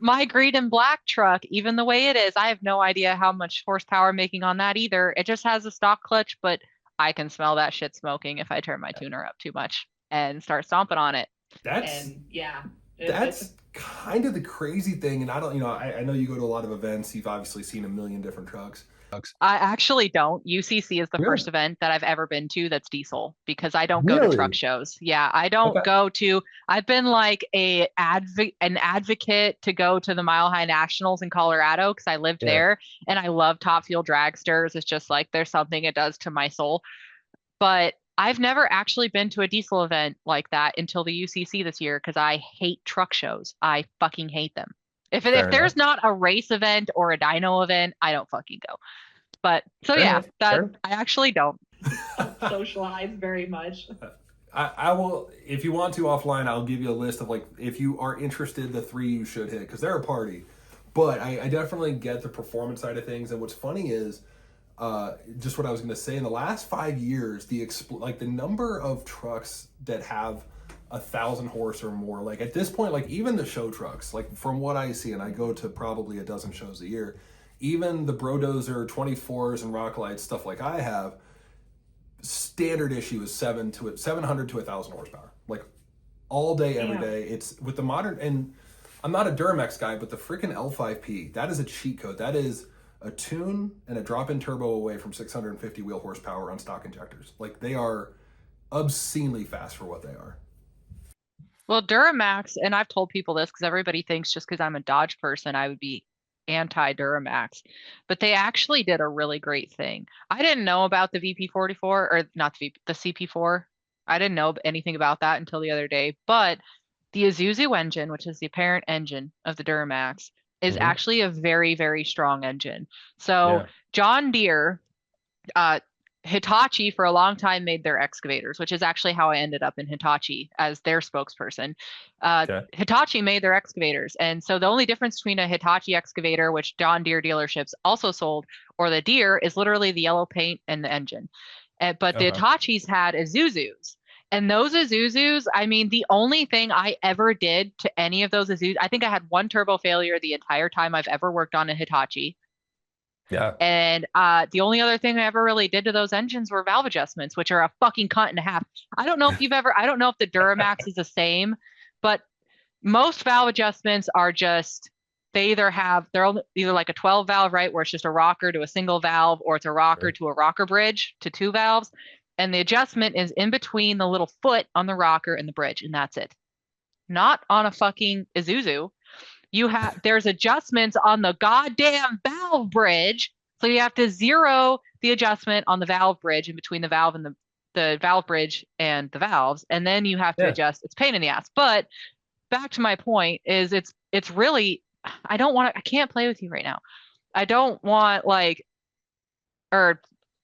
My green and black truck, even the way it is, I have no idea how much horsepower making on that either. It just has a stock clutch, but I can smell that shit smoking if I turn my tuner up too much and start stomping on it. That's It's kind of the crazy thing. And I don't, I know you go to a lot of events. You've obviously seen a million different trucks. I actually don't. UCC is the Really? first event that I've ever been to that's diesel because I don't go to truck Really? shows. Yeah, I don't Okay. go to. I've been like an advocate to go to the Mile High Nationals in Colorado because I lived Yeah. there and I love Top Fuel dragsters. It's just like there's something it does to my soul. But I've never actually been to a diesel event like that until the UCC this year because I hate truck shows. I fucking hate them. If Fair there's enough. not a race event or a dyno event, I don't fucking go. But so Fair yeah, enough. that Fair enough. I actually don't. socialized very much. I will, if you want to offline, I'll give you a list of like, if you are interested, the 3 you should hit, because they're a party. But I definitely get the performance side of things. And what's funny is, just what I was going to say, in the last 5 years, the number of trucks that have 1,000 horse or more, like at this point, like even the show trucks, like from what I see, and I go to probably a dozen shows a year, even the Brodozer 24s and Rocklights, stuff like I have, standard issue is 700 to 1,000 horsepower, like all day, every Yeah. day. It's with the modern, and I'm not a DURAMAX guy, but the freaking L5P, that is a cheat code. That is a tune and a drop-in turbo away from 650 wheel horsepower on stock injectors. Like they are obscenely fast for what they are. Well, Duramax, and I've told people this because everybody thinks just because I'm a Dodge person, I would be anti-Duramax, but they actually did a really great thing. I didn't know about the VP44 or not the CP4. I didn't know anything about that until the other day, but the Isuzu engine, which is the apparent engine of the Duramax, is Mhm. actually a very, very strong engine. So Yeah. John Deere, Hitachi for a long time made their excavators, which is actually how I ended up in Hitachi as their spokesperson. Okay. Hitachi made their excavators. And so the only difference between a Hitachi excavator, which John Deere dealerships also sold, or the Deere is literally the yellow paint and the engine. But the Okay. Hitachis had Isuzus. And those Isuzus, I mean, the only thing I ever did to any of those Isuzus, I think I had one turbo failure the entire time I've ever worked on a Hitachi. Yeah. And the only other thing I ever really did to those engines were valve adjustments, which are a fucking cunt and a half. I don't know if the Duramax is the same, but most valve adjustments are just, they're either like a 12 valve, right, where it's just a rocker to a single valve, or it's a rocker Sure. to a rocker bridge to 2 valves. And the adjustment is in between the little foot on the rocker and the bridge, and that's it. Not on a fucking Isuzu. There's adjustments on the goddamn valve bridge. So you have to zero the adjustment on the valve bridge in between the valve and the valve bridge and the valves. And then you have to Yeah. adjust. It's a pain in the ass. But back to my point is it's really, I can't play with you right now. I don't want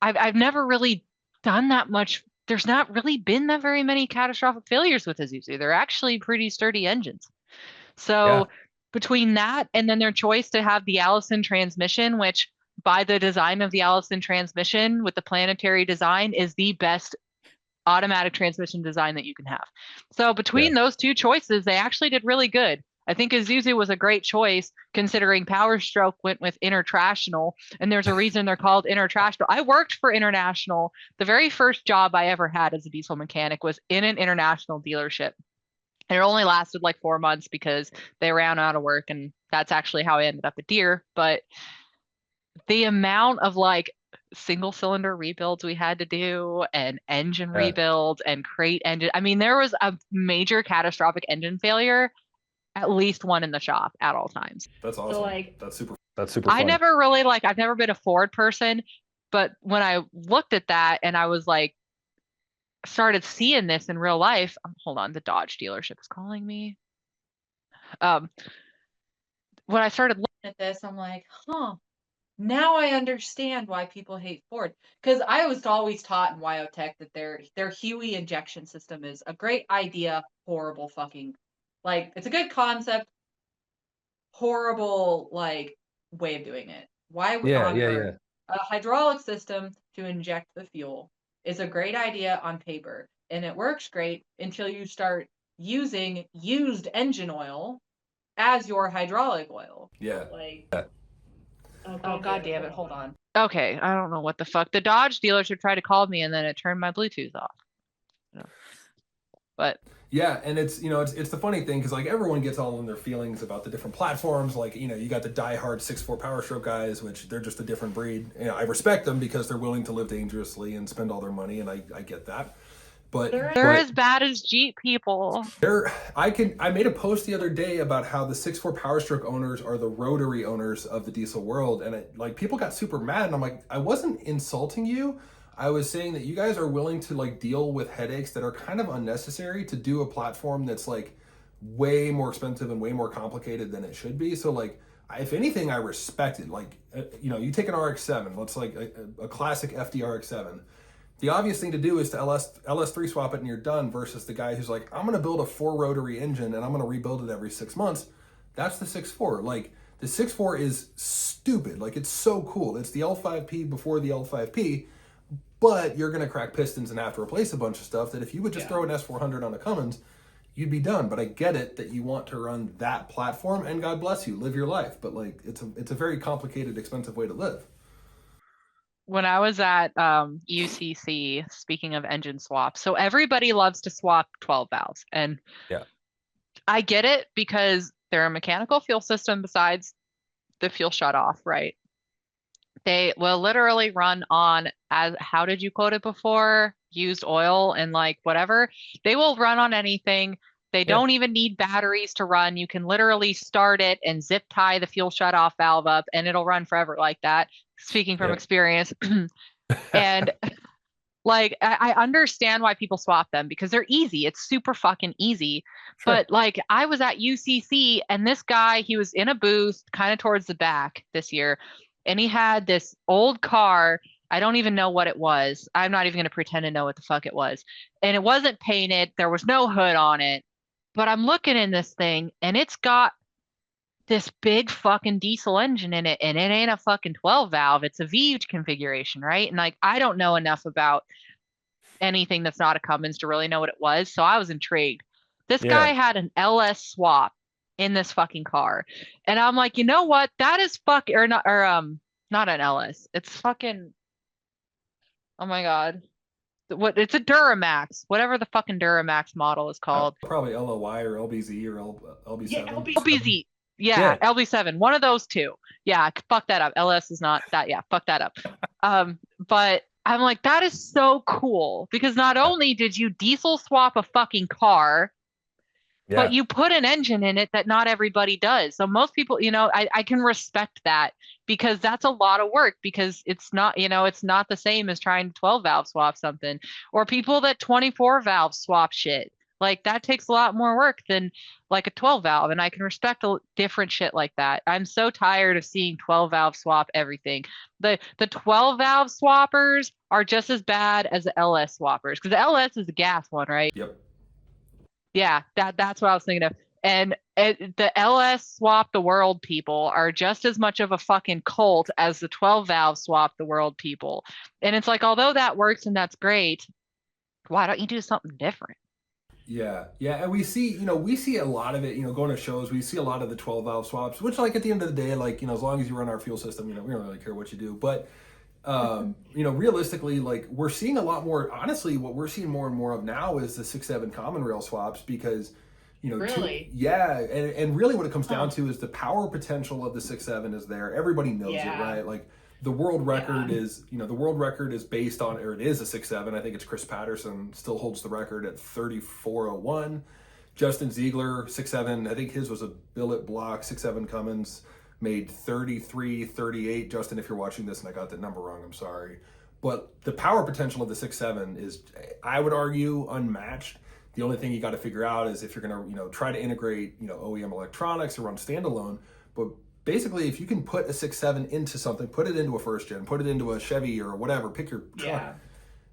I've never really done that much there's not really been that very many catastrophic failures with Isuzu. They're actually pretty sturdy engines. So between that and then their choice to have the Allison transmission, which by the design of the Allison transmission with the planetary design is the best automatic transmission design that you can have. So between those two choices, they actually did really good. I think Isuzu was a great choice considering Power Stroke went with International, and there's a reason they're called International. I worked for International. The very first job I ever had as a diesel mechanic was in an International dealership. And it only lasted like 4 months because they ran out of work, and that's actually how I ended up at Deere. But the amount of like single cylinder rebuilds we had to do and engine rebuilds and crate engine. I mean, there was a major catastrophic engine failure, at least one in the shop at all times. That's awesome. So like, That's super fun. I never really I've never been a Ford person, but when I looked at that and I was like, started seeing this in real life, hold on, the Dodge dealership is calling me. When I started looking at this, I'm like, now I understand why people hate Ford. Because I was always taught in Wyotech that their Huey injection system is a great idea, horrible fucking, like, it's a good concept, horrible, like, way of doing it. Why would a hydraulic system to inject the fuel is a great idea on paper, and it works great until you start using used engine oil as your hydraulic oil. Yeah. like, Oh, God damn it. Hold on. Okay. I don't know what the fuck. The Dodge dealership tried to call me and then it turned my Bluetooth off. But yeah, and it's, you know, it's the funny thing because like everyone gets all in their feelings about the different platforms. Like, you know, you got the diehard 6.4 Power Stroke guys, which they're just a different breed. You know, I respect them because they're willing to live dangerously and spend all their money, and I get that. But they're as bad as Jeep people. I made a post the other day about how the 6.4 Power Stroke owners are the rotary owners of the diesel world, and like people got super mad, and I'm like, I wasn't insulting you. I was saying that you guys are willing to like deal with headaches that are kind of unnecessary to do a platform that's like way more expensive and way more complicated than it should be. So like, if anything, I respect it. Like, you know, you take an RX-7, let's like a classic FD RX-7. The obvious thing to do is to LS3 swap it and you're done, versus the guy who's like, I'm going to build a 4 rotary engine and I'm going to rebuild it every 6 months. That's the 6.4. Like, the 6.4 is stupid. Like, it's so cool. It's the L5P before the L5P, but you're going to crack pistons and have to replace a bunch of stuff that if you would just throw an S400 on a Cummins, you'd be done. But I get it that you want to run that platform, and God bless you, live your life. But like, it's a very complicated, expensive way to live. When I was at UCC, speaking of engine swaps, so everybody loves to swap 12 valves. And I get it because they're a mechanical fuel system besides the fuel shut off, right? They will literally run on, as how did you quote it before? Used oil and like whatever. They will run on anything. They don't even need batteries to run. You can literally start it and zip tie the fuel shut off valve up and it'll run forever like that. Speaking from experience. And like, I understand why people swap them because they're easy. It's super fucking easy. Sure. But like, I was at UCC and this guy, he was in a booth kind of towards the back this year. And he had this old car. I don't even know what it was. I'm not even going to pretend to know what the fuck it was. And it wasn't painted. There was no hood on it. But I'm looking in this thing and it's got this big fucking diesel engine in it, and it ain't a fucking 12 valve. It's a V configuration, right? And like, I don't know enough about anything that's not a Cummins to really know what it was. So I was intrigued. This guy had an LS swap in this fucking car. And I'm like, you know what? That is not an LS. It's fucking, oh my God. What, it's a Duramax, whatever the fucking Duramax model is called. Probably LOY or LBZ or LB7. Yeah, LBZ. Yeah, LB7, one of those two. Yeah, fuck that up. LS is not that. Yeah, fuck that up. But I'm like, that is so cool because not only did you diesel swap a fucking car, but you put an engine in it that not everybody does. So most people, you know, I can respect that because that's a lot of work because it's not, you know, it's not the same as trying to 12 valve swap something or people that 24 valve swap shit. Like that takes a lot more work than like a 12 valve, and I can respect different shit like that. I'm so tired of seeing 12 valve swap everything. The 12 valve swappers are just as bad as the LS swappers, because the LS is the gas one, right? Yep. Yeah, that's what I was thinking of. And the LS swap the world people are just as much of a fucking cult as the 12 valve swap the world people. And it's like, although that works and that's great, why don't you do something different? Yeah, and we see a lot of it, going to shows, we see a lot of the 12 valve swaps, which like at the end of the day, like, as long as you run our fuel system, we don't really care what you do. But, realistically, like we're seeing a lot more, honestly, what we're seeing more and more of now is the 6.7 common rail swaps because, Really? and really what it comes down to is the power potential of the 6.7 is there. Everybody knows it, right? Like the world record is, the world record is based on, or it is a 6.7. I think it's Chris Patterson still holds the record at 34.01. Justin Ziegler, 6.7, I think his was a billet block, 6.7 Cummins, made 33.38. Justin, if you're watching this and I got the number wrong, I'm sorry. But the power potential of the 6.7 is, I would argue, unmatched. The only thing you got to figure out is if you're going to, try to integrate, OEM electronics or run standalone. But basically, if you can put a 6.7 into something, put it into a first gen, put it into a Chevy or whatever, pick your truck,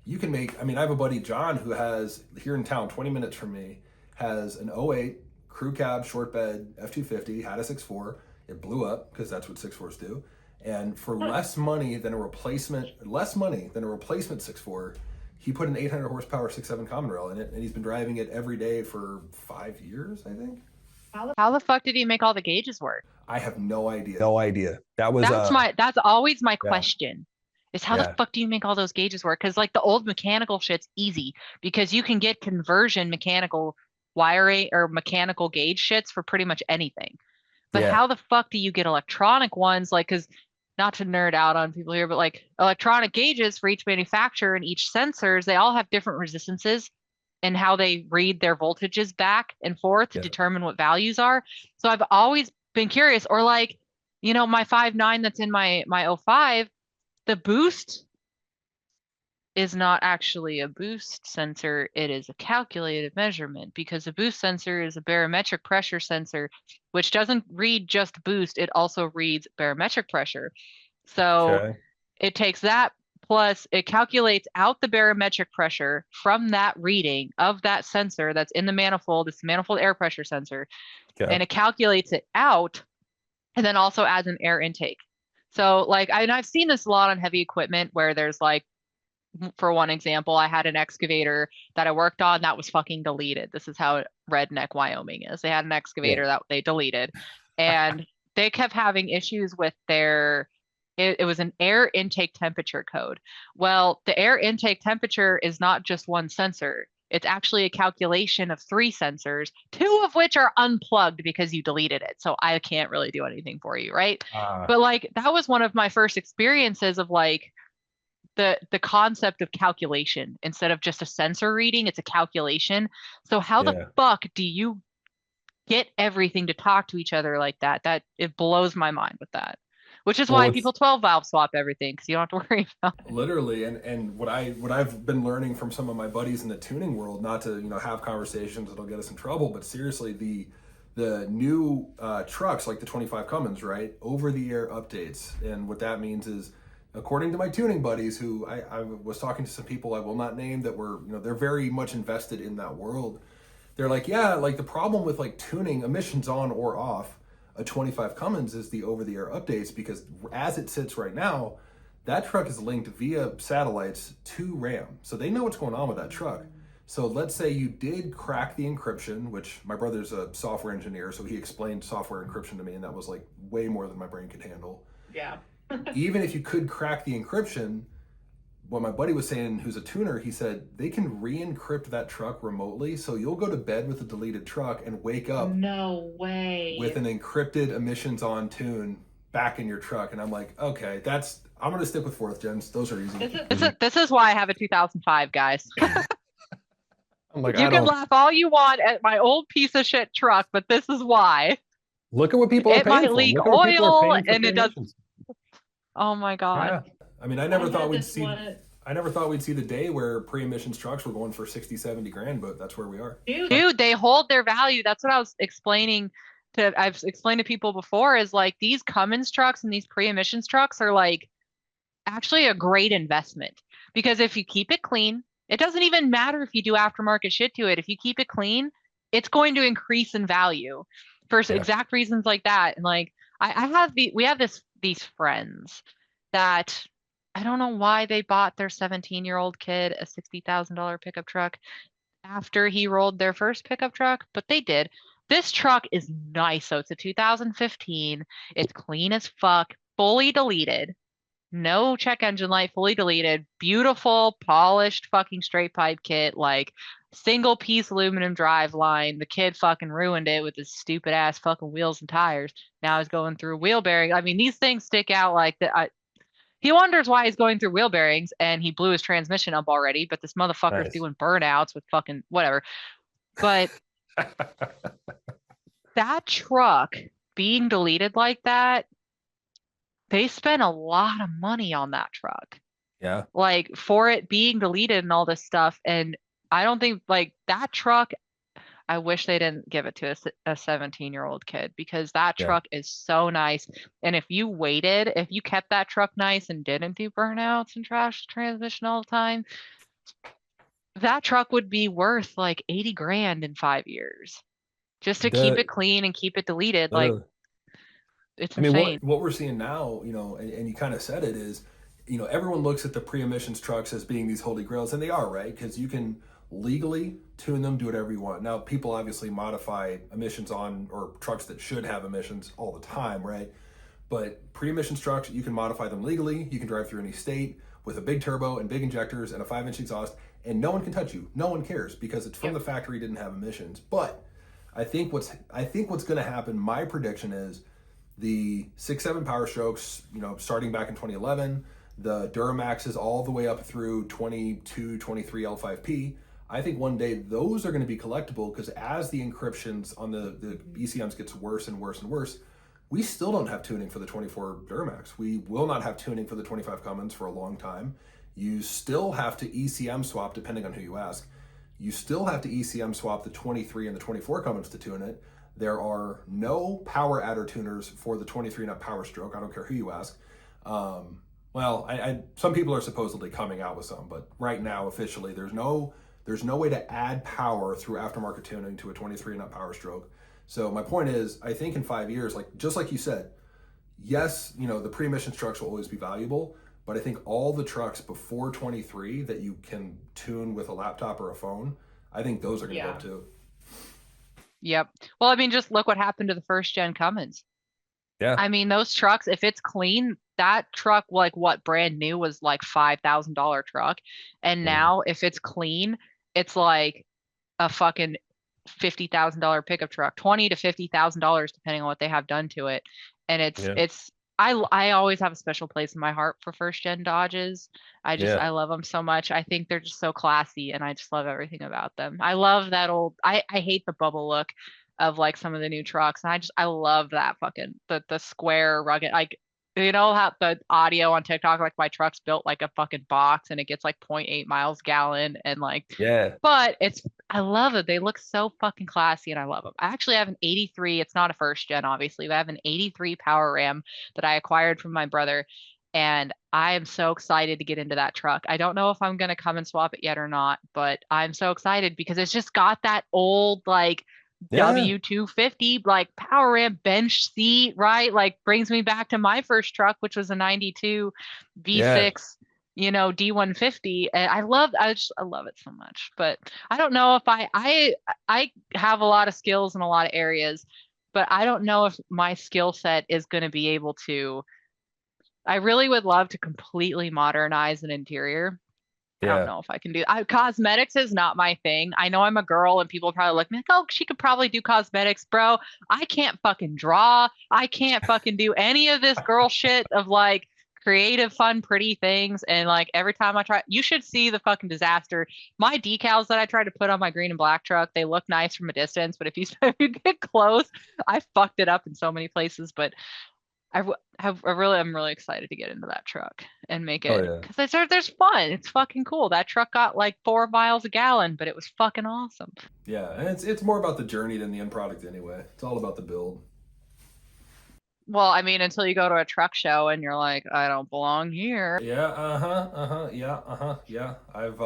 you can make, I have a buddy, John, who has, here in town, 20 minutes from me, has an '08 crew cab, short bed, F-250, had a 6.4. It blew up because that's what 6.4s do. And for less money than a replacement 6.4, he put an 800 horsepower 6.7 common rail in it, and he's been driving it every day for 5 years, I think. How the fuck did he make all the gauges work? I have no idea. That was That's always my question. Is how the fuck do you make all those gauges work? Because like the old mechanical shit's easy because you can get conversion mechanical wiring or mechanical gauge shits for pretty much anything. But how the fuck do you get electronic ones? Like, because not to nerd out on people here, but like electronic gauges for each manufacturer and each sensors, they all have different resistances and how they read their voltages back and forth to determine what values are. So I've always been curious, or like, my 5.9 that's in my 05, the boost is not actually a boost sensor. It is a calculated measurement because a boost sensor is a barometric pressure sensor, which doesn't read just boost. It also reads barometric pressure. So it takes that plus it calculates out the barometric pressure from that reading of that sensor that's in the manifold. It's the manifold air pressure sensor. And it calculates it out and then also adds an air intake. So like, I've seen this a lot on heavy equipment where there's like, for one example, I had an excavator that I worked on that was fucking deleted. This is how redneck Wyoming is. They had an excavator that they deleted and they kept having issues with it was an air intake temperature code. Well, the air intake temperature is not just one sensor. It's actually a calculation of 3 sensors, 2 of which are unplugged because you deleted it. So I can't really do anything for you, right? But like, that was one of my first experiences of like, the concept of calculation instead of just a sensor reading, it's a calculation. So how the fuck do you get everything to talk to each other like that? That it blows my mind with that. Which is why people 12 valve swap everything because you don't have to worry about it. Literally, and what I've been learning from some of my buddies in the tuning world, not to have conversations that'll get us in trouble, but seriously, the new trucks like the 25 Cummins, right, over the air updates, and what that means is, according to my tuning buddies, who I was talking to some people I will not name that were, they're very much invested in that world. They're like, like the problem with like tuning emissions on or off a 25 Cummins is the over-the-air updates, because as it sits right now, that truck is linked via satellites to RAM. So they know what's going on with that truck. So let's say you did crack the encryption, which my brother's a software engineer, so he explained software encryption to me, and that was like way more than my brain could handle. Yeah. Even if you could crack the encryption, what my buddy was saying, who's a tuner, he said they can re-encrypt that truck remotely. So you'll go to bed with a deleted truck and wake up No way. with an encrypted emissions on tune back in your truck. And I'm like, okay, I'm going to stick with 4th gens. Those are easy. This is why I have a 2005, guys. I'm like, You can laugh all you want at my old piece of shit truck, but this is why. Look at what people are It paying might for. leak Look at what people are oil paying for and it does. emissions. Oh my God. I mean, I never thought we'd see. I never thought we'd see the day where pre-emissions trucks were going for 60, 70 grand, but that's where we are. Dude, they hold their value. That's what I was explaining I've explained to people before is like these Cummins trucks and these pre-emissions trucks are like actually a great investment because if you keep it clean, it doesn't even matter if you do aftermarket shit to it. If you keep it clean, it's going to increase in value for exact reasons like that. And like I have we have these friends that I don't know why they bought their 17-year-old kid a $60,000 pickup truck after he rolled their first pickup truck, but they did. This truck is nice. So it's a 2015. It's clean as fuck, fully deleted. No check engine light, fully deleted. Beautiful, polished fucking straight pipe kit, like single piece aluminum drive line. The kid fucking ruined it with his stupid ass fucking wheels and tires. Now he's going through wheel bearing. I mean, these things stick out like that. He wonders why he's going through wheel bearings and he blew his transmission up already, but this motherfucker's doing burnouts with fucking whatever. But that truck being deleted like that, they spent a lot of money on that truck. Yeah. Like for it being deleted and all this stuff. And I don't think like that truck, I wish they didn't give it to a 17-year-old kid because that truck is so nice. And if you waited, if you kept that truck nice and didn't do burnouts and trash transmission all the time, that truck would be worth like 80 grand in 5 years just to keep it clean and keep it deleted. Like it's insane. I mean, what we're seeing now, you know, and you kind of said it is, you know, everyone looks at the pre-emissions trucks as being these holy grails, and they are, right? Because you can legally tune them, do whatever you want. Now, people obviously modify emissions on or trucks that should have emissions all the time, right? But pre-emissions trucks, you can modify them legally. You can drive through any state with a big turbo and big injectors and a 5-inch exhaust, and no one can touch you. No one cares because it's from the factory, didn't have emissions. But I think what's going to happen, my prediction is the 6.7 Power Strokes, you know, starting back in 2011, the DURAMAXes all the way up through 22, 23 L5P. I think one day those are going to be collectible because as the encryptions on the ECMs gets worse and worse and worse, we still don't have tuning for the 24 DURAMAX. We will not have tuning for the 25 Cummins for a long time. You still have to ECM swap, depending on who you ask. You still have to ECM swap the 23 and the 24 Cummins to tune it. There are no power adder tuners for the 23 nut Power Stroke. I don't care who you ask. Well, some people are supposedly coming out with some, but right now officially there's no way to add power through aftermarket tuning to a 23 nut Power Stroke. So my point is, I think in 5 years, like just like you said, yes, you know, the pre-emissions trucks will always be valuable, but I think all the trucks before 23 that you can tune with a laptop or a phone, I think those are going to go up too. Yep. Well, I mean, just look what happened to the first gen Cummins. Yeah. I mean, those trucks, if it's clean, that truck, like what brand new was like $5,000 truck. And now if it's clean, it's like a fucking $50,000 pickup truck, $20,000 to $50,000, depending on what they have done to it. And I always have a special place in my heart for first gen Dodges. I love them so much. I think they're just so classy and I just love everything about them. I love that I hate the bubble look of like some of the new trucks. And I love that fucking, the square rugged, like, you know how the audio on TikTok, like my truck's built like a fucking box and it gets like 0.8 miles gallon and like, but I love it. They look so fucking classy and I love them. I actually have an 83. It's not a first gen, obviously, but I have an 83 Power Ram that I acquired from my brother. And I am so excited to get into that truck. I don't know if I'm going to come and swap it yet or not, but I'm so excited because it's just got that old, like, W250 like Power Ram bench seat, right? Like brings me back to my first truck, which was a 92 V6, you know, D150. And I love it so much. But I don't know if I have a lot of skills in a lot of areas, but I don't know if my skill set is going to be able to. I really would love to completely modernize an interior. I don't know if I can do cosmetics is not my thing. I know I'm a girl and people probably look at me like, oh, she could probably do cosmetics, bro. I can't fucking draw. I can't fucking do any of this girl shit of like creative, fun, pretty things. And like every time I try, you should see the fucking disaster. My decals that I try to put on my green and black truck, they look nice from a distance, but if you get close, I fucked it up in so many places. But I'm really excited to get into that truck and make Oh it, yeah. because there's fun. It's fucking cool. That truck got like 4 miles a gallon, but it was fucking awesome. Yeah, and it's more about the journey than the end product anyway. It's all about the build. Well, I mean, until you go to a truck show and you're like, I don't belong here. Yeah, yeah. I've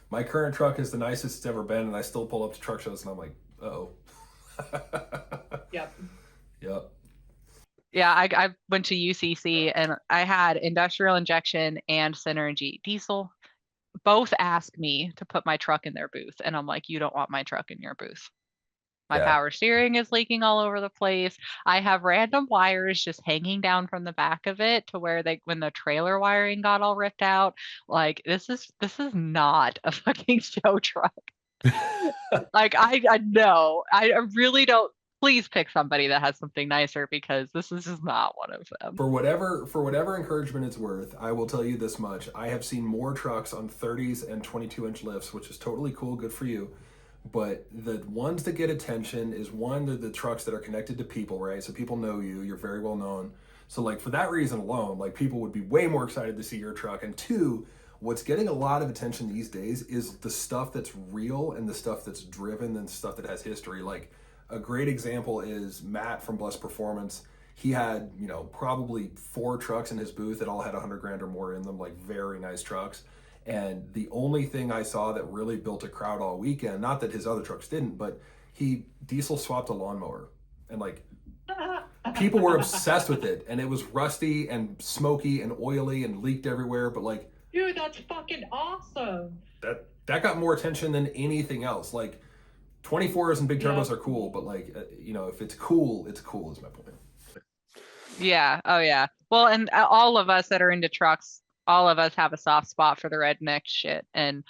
my current truck is the nicest it's ever been, and I still pull up to truck shows and I'm like, oh. Yep. Yep. Yeah, I went to UCC and I had industrial injection and Synergy diesel. Both asked me to put my truck in their booth, and I'm like, you don't want my truck in your booth. My Yeah. power steering is leaking all over the place. I have random wires just hanging down from the back of it to where when the trailer wiring got all ripped out. Like this is not a fucking show truck. Like I know. I really don't. Please pick somebody that has something nicer, because this is just not one of them. For whatever encouragement it's worth, I will tell you this much. I have seen more trucks on 30s and 22-inch lifts, which is totally cool, good for you. But the ones that get attention is one, they're the trucks that are connected to people, right? So people know you, you're very well known. So like for that reason alone, like people would be way more excited to see your truck. And two, what's getting a lot of attention these days is the stuff that's real and the stuff that's driven and stuff that has history. Like a great example is Matt from Bless Performance. He had, probably 4 trucks in his booth that all had 100 grand or more in them, like very nice trucks. And the only thing I saw that really built a crowd all weekend, not that his other trucks didn't, but he diesel swapped a lawnmower. And like people were obsessed with it. And it was rusty and smoky and oily and leaked everywhere. But like, Dude, that's fucking awesome. that got more attention than anything else. Like 24s and big turbos are cool, but like, if it's cool is my point. Yeah. Oh yeah. Well, and all of us that are into trucks, all of us have a soft spot for the redneck shit. And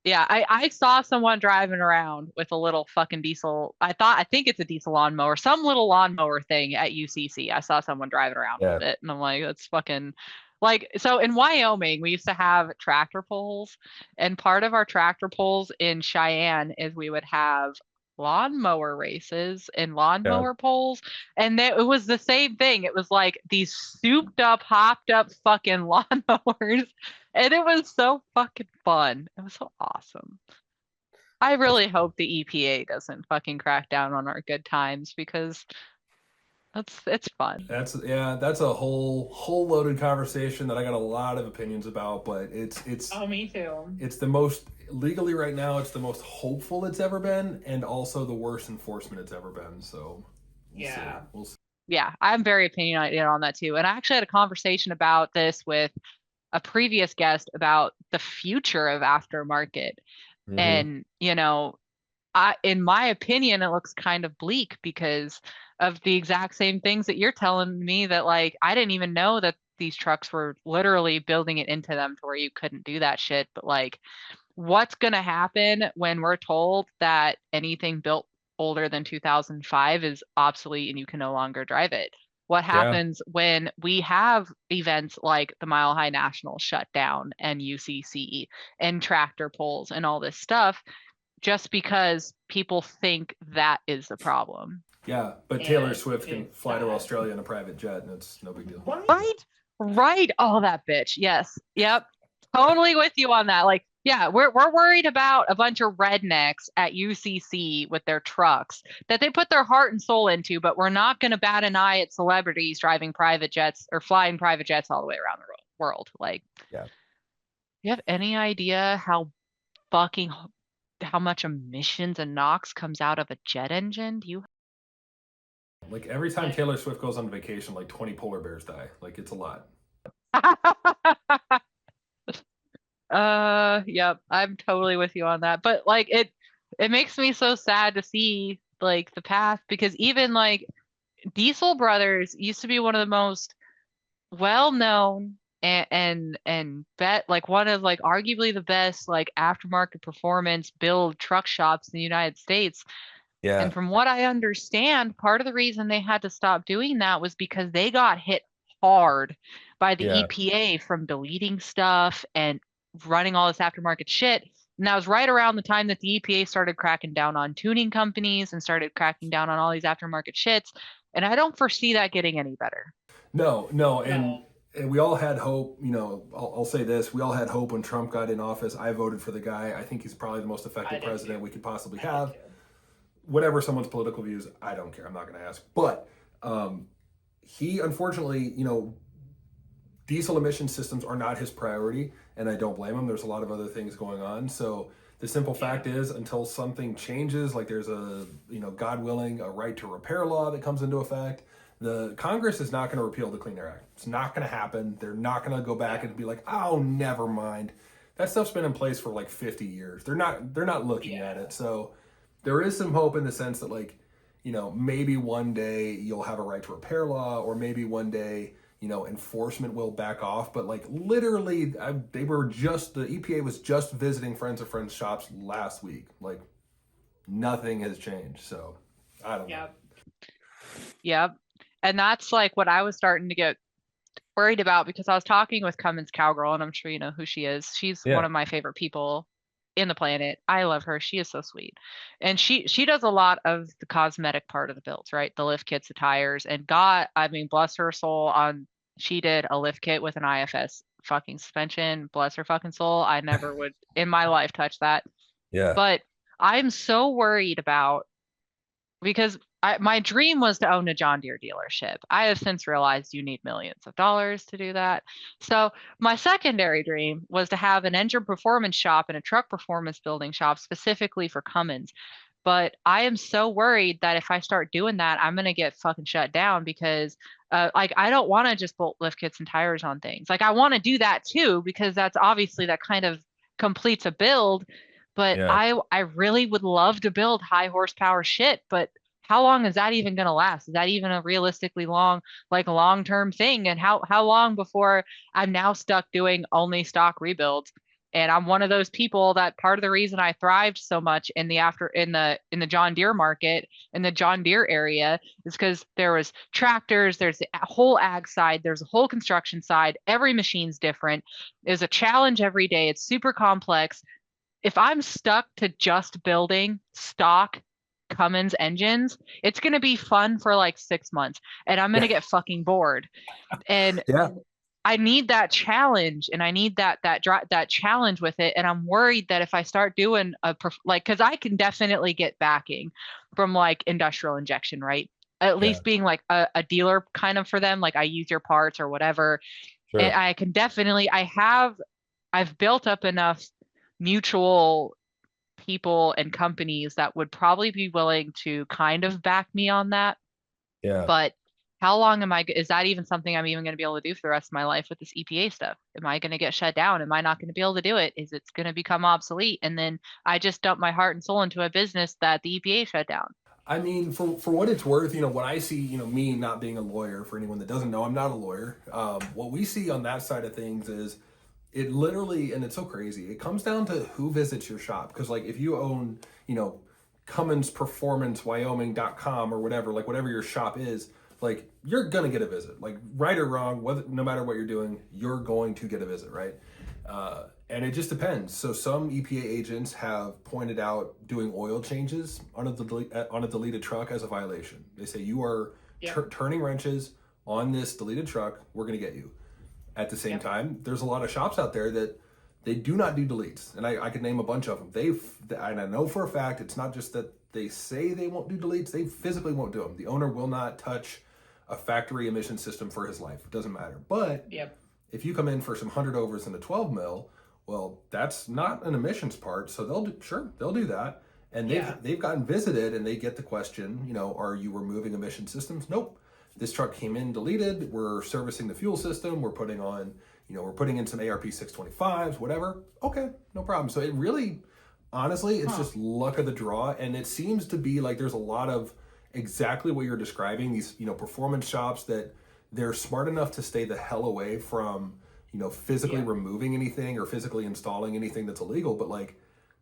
yeah, I saw someone driving around with a little fucking diesel. I think it's a diesel lawnmower, some little lawnmower thing at UCC. I saw someone driving around Yeah. with it, and I'm like, that's fucking like. So in Wyoming, we used to have tractor pulls, and part of our tractor pulls in Cheyenne is we would have lawnmower races and lawnmower poles, and it was the same thing. It was like these souped up, hopped up fucking lawnmowers. And it was so fucking fun. It was so awesome. I really hope the EPA doesn't fucking crack down on our good times, because it's fun. That's a whole loaded conversation that I got a lot of opinions about, but it's Oh, me too. it's the most legally right now, it's the most hopeful it's ever been, and also the worst enforcement it's ever been. So we'll see. Yeah, I'm very opinionated on that too. And I actually had a conversation about this with a previous guest about the future of aftermarket. Mhm. And, in my opinion, it looks kind of bleak because of the exact same things that you're telling me, that like, I didn't even know that these trucks were literally building it into them to where you couldn't do that shit. But like, what's going to happen when we're told that anything built older than 2005 is obsolete and you can no longer drive it? What happens when we have events like the Mile High National shutdown and UCC and tractor pulls and all this stuff, just because people think that is the problem? Yeah, but Taylor Swift can fly to Australia in a private jet, and it's no big deal. Right. Oh, that bitch. Yes. Yep. Totally with you on that. Like, yeah, we're worried about a bunch of rednecks at UCC with their trucks that they put their heart and soul into, but we're not going to bat an eye at celebrities driving private jets or flying private jets all the way around the world. Like, Yeah. you have any idea how much emissions and NOx comes out of a jet engine? Do you? Like every time Taylor Swift goes on vacation, like 20 polar bears die. Like it's a lot. Yep, I'm totally with you on that. But like it makes me so sad to see like the path, because even like Diesel Brothers used to be one of the most well-known and bet like one of like arguably the best like aftermarket performance build truck shops in the United States. Yeah. And from what I understand, part of the reason they had to stop doing that was because they got hit hard by the EPA from deleting stuff and running all this aftermarket shit. And that was right around the time that the EPA started cracking down on tuning companies and started cracking down on all these aftermarket shits. And I don't foresee that getting any better. No, and we all had hope. You know, I'll say this: we all had hope when Trump got in office. I voted for the guy. I think he's probably the most effective president we could possibly have. Whatever someone's political views, I don't care. I'm not going to ask. But he, unfortunately, you know, diesel emission systems are not his priority, and I don't blame him. There's a lot of other things going on. So the simple fact is, until something changes, like there's a, you know, God willing, a right to repair law that comes into effect, the Congress is not going to repeal the Clean Air Act. It's not going to happen. They're not going to go back and be like, oh, never mind. That stuff's been in place for like 50 years. They're not looking at it. So there is some hope in the sense that, like, you know, maybe one day you'll have a right to repair law, or maybe one day, you know, enforcement will back off. But like literally, the EPA was just visiting friends of friends shops last week. Like nothing has changed. So I don't know. Yep. And that's like what I was starting to get worried about, because I was talking with Cummins Cowgirl, and I'm sure you know who she is. She's one of my favorite people in the planet. I love her. She is so sweet. And she does a lot of the cosmetic part of the builds, right? The lift kits, the tires, and God, I mean, bless her soul, she did a lift kit with an IFS fucking suspension. Bless her fucking soul. I never would in my life touch that. Yeah. But I'm so worried about, because my dream was to own a John Deere dealership. I have since realized you need millions of dollars to do that. So my secondary dream was to have an engine performance shop and a truck performance building shop specifically for Cummins. But I am so worried that if I start doing that, I'm going to get fucking shut down, because like I don't want to just bolt lift kits and tires on things. Like I want to do that too, because that's obviously that kind of completes a build. But I really would love to build high horsepower shit, but how long is that even going to last? Is that even a realistically long-term thing? And how long before I'm now stuck doing only stock rebuilds? And I'm one of those people that part of the reason I thrived so much in the John Deere market, in the John Deere area, is because there was tractors, there's a whole ag side, there's a whole construction side. Every machine's different. There's a challenge every day. It's super complex. If I'm stuck to just building stock Cummins engines, it's going to be fun for like 6 months, and I'm going to get fucking bored. And I need that challenge, and I need that challenge with it. And I'm worried that if I start doing because I can definitely get backing from like industrial injection, right? At least being like a dealer kind of for them, like I use your parts or whatever. Sure. And I can definitely, I've built up enough mutual people and companies that would probably be willing to kind of back me on that. Yeah. But how long is that even something I'm even going to be able to do for the rest of my life with this EPA stuff? Am I going to get shut down? Am I not going to be able to do it? Is it going to become obsolete? And then I just dump my heart and soul into a business that the EPA shut down. I mean, for what it's worth, you know, what I see, you know, me not being a lawyer, for anyone that doesn't know, I'm not a lawyer. What we see on that side of things is it literally, and it's so crazy, it comes down to who visits your shop. Because like if you own, you know, CumminsPerformanceWyoming.com or whatever, like whatever your shop is, like you're gonna get a visit, like right or wrong, whether, no matter what you're doing, you're going to get a visit, right? And it just depends. So some EPA agents have pointed out doing oil changes on a deleted truck as a violation. They say you are turning wrenches on this deleted truck, we're gonna get you. At the same time, there's a lot of shops out there that they do not do deletes, and I could name a bunch of them. And I know for a fact it's not just that they say they won't do deletes; they physically won't do them. The owner will not touch a factory emission system for his life. It doesn't matter. But if you come in for some 100 overs and a 12 mil, well, that's not an emissions part, so they'll do that. And they've gotten visited, and they get the question, you know, are you removing emission systems? Nope. This truck came in deleted. We're servicing the fuel system. We're putting in some ARP 625s, whatever. Okay, no problem. So it really, honestly, it's just luck of the draw. And it seems to be like there's a lot of exactly what you're describing, these, you know, performance shops that they're smart enough to stay the hell away from, you know, physically removing anything or physically installing anything that's illegal. But like,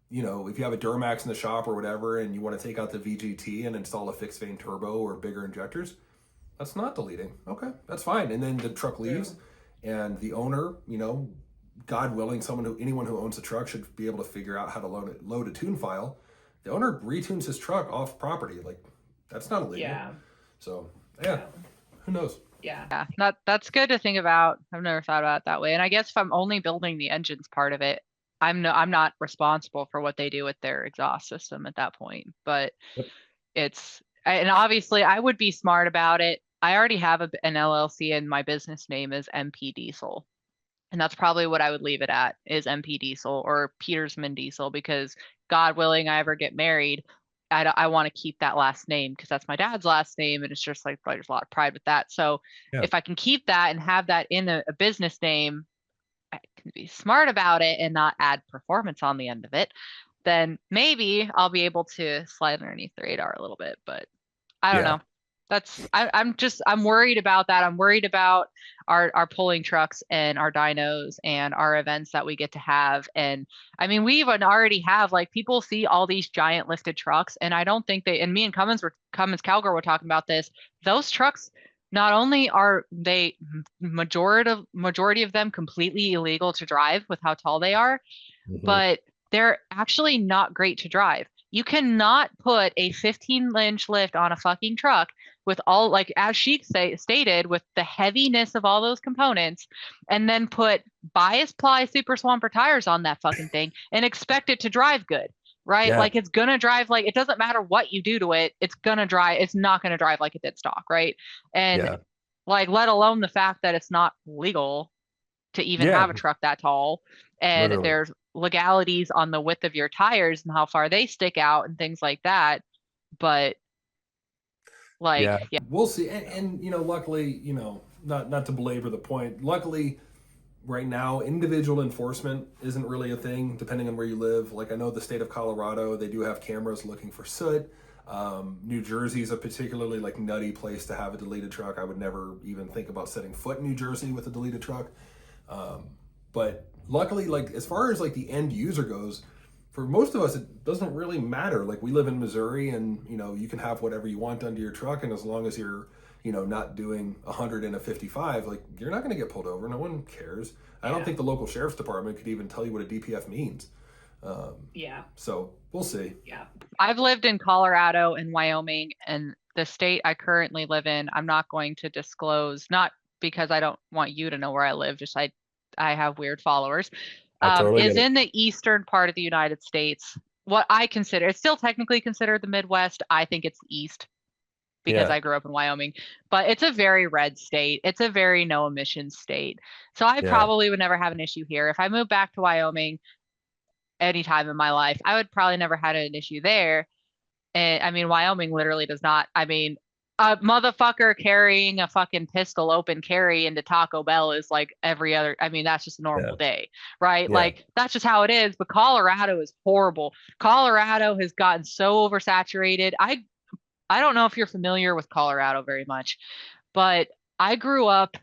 you know, if you have a DURAMAX in the shop or whatever, and you want to take out the VGT and install a fixed vane turbo or bigger injectors, that's not deleting. Okay, that's fine. And then the truck leaves, and the owner, you know, God willing, anyone who owns a truck should be able to figure out how to load a tune file. The owner retunes his truck off property. Like, that's not illegal. Yeah. So Yeah. Who knows? Yeah. Yeah, that's good to think about. I've never thought about it that way. And I guess if I'm only building the engines part of it, I'm not responsible for what they do with their exhaust system at that point. But Yep. and obviously I would be smart about it. I already have an LLC and my business name is MP Diesel. And that's probably what I would leave it at is MP Diesel or Petersman Diesel because God willing, I ever get married, I want to keep that last name because that's my dad's last name. And it's just like there's a lot of pride with that. So Yeah. if I can keep that and have that in a business name, I can be smart about it and not add performance on the end of it, then maybe I'll be able to slide underneath the radar a little bit. But I don't Yeah. know. I'm worried about that. I'm worried about our pulling trucks and our dynos and our events that we get to have. And I mean, we even already have like people see all these giant lifted trucks, and I don't think and me and Cummins Calgar were talking about this. Those trucks, not only are they majority of them completely illegal to drive with how tall they are, Mhm. but they're actually not great to drive. You cannot put a 15-inch lift on a fucking truck with all, like as she stated, with the heaviness of all those components, and then put bias ply super swamper tires on that fucking thing and expect it to drive good, right? Yeah. Like it's gonna drive like it doesn't matter what you do to it, it's gonna drive. It's not gonna drive like it did stock, right? And Yeah. like let alone the fact that it's not legal to even Yeah. have a truck that tall, and Literally. there's legalities on the width of your tires and how far they stick out and things like that. But like, Yeah. yeah, We'll see. And luckily, not to belabor the point, luckily right now individual enforcement isn't really a thing depending on where you live. Like I know the state of Colorado, they do have cameras looking for soot. New Jersey is a particularly like nutty place to have a deleted truck. I would never even think about setting foot in New Jersey with a deleted truck. But luckily, like as far as like the end user goes, for most of us, it doesn't really matter. Like we live in Missouri, and you can have whatever you want done to your truck, and as long as you're not doing 100 and a 55, like you're not going to get pulled over. No one cares. I don't think the local sheriff's department could even tell you what a DPF means. Yeah. So we'll see. Yeah. I've lived in Colorado and Wyoming, and the state I currently live in, I'm not going to disclose, not because I don't want you to know where I live, just I have weird followers, I totally is get it. in the eastern part of the United States. What I consider, it's still technically considered the Midwest. I think it's the East because Yeah. I grew up in Wyoming, but it's a very red state. It's a very no emissions state. So I Yeah. probably would never have an issue here. If I moved back to Wyoming anytime in my life, I would probably never had an issue there. And I mean, Wyoming literally does not, I mean, a motherfucker carrying a fucking pistol open carry into Taco Bell is like every other, I mean, that's just a normal day, right? Yeah. Like that's just how it is. But Colorado is horrible. Colorado has gotten so oversaturated. I don't know if you're familiar with Colorado very much, but I grew up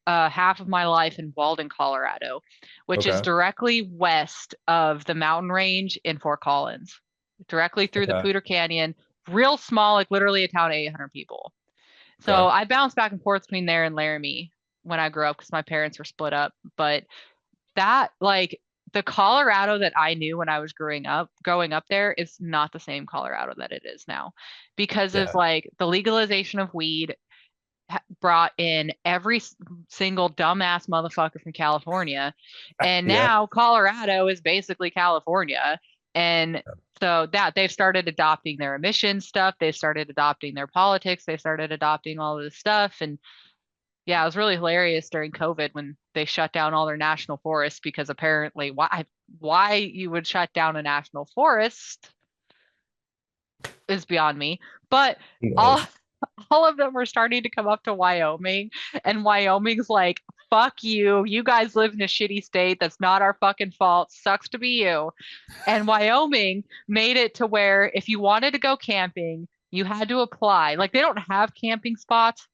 half of my life in Walden, Colorado, which is Okay. directly west of the mountain range in Fort Collins, directly through the Okay. Poudre Canyon, real small, like literally a town of 800 people. So Okay. I bounced back and forth between there and Laramie when I grew up because my parents were split up. But that, like, the Colorado that I knew when I was growing up there is not the same Colorado that it is now because Yeah. of like the legalization of weed brought in every single dumbass motherfucker from California. And Yeah. now Colorado is basically California. And so that they've started adopting their emission stuff. They started adopting their politics. They started adopting all of this stuff. And yeah, it was really hilarious during COVID when they shut down all their national forests because apparently why you would shut down a national forest is beyond me. But Who all knows? all of them were starting to come up to Wyoming, and Wyoming's like, fuck you. You guys live in a shitty state. That's not our fucking fault. Sucks to be you. And Wyoming made it to where if you wanted to go camping, you had to apply. Like they don't have camping spots,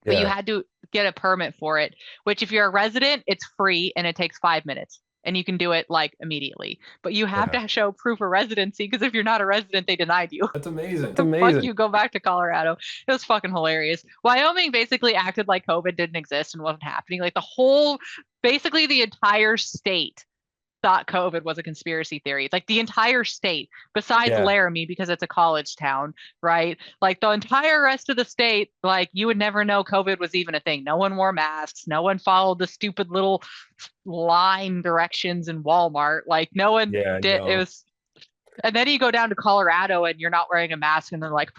but you Yeah. had to get a permit for it, which if you're a resident, it's free and it takes 5 minutes. And you can do it like immediately, but you have Yeah. to show proof of residency because if you're not a resident, they denied you. That's amazing. It's Fuck amazing. you, go back to Colorado. It was fucking hilarious. Wyoming basically acted like COVID didn't exist and wasn't happening. Like basically the entire state thought COVID was a conspiracy theory. Like the entire state, besides Yeah. Laramie, because it's a college town, right? Like the entire rest of the state, like you would never know COVID was even a thing. No one wore masks. No one followed the stupid little line directions in Walmart. Like no one Yeah, did. It no. was, and then you go down to Colorado and you're not wearing a mask, and they're like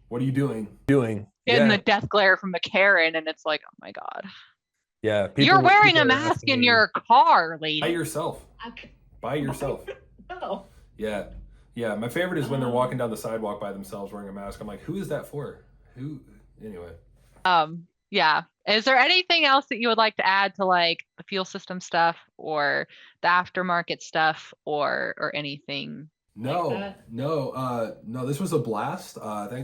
What are you doing? getting Yeah, the death glare from the Karen, and it's like, oh my god. yeah. You're wearing people a are mask in asking- your car, By lady. yourself. By yourself. No. Yeah. Yeah. My favorite is when they're walking down the sidewalk by themselves wearing a mask. I'm like, who is that for? Who? Anyway. Yeah. Is there anything else that you would like to add to like the fuel system stuff or the aftermarket stuff or anything? No, no. This was a blast.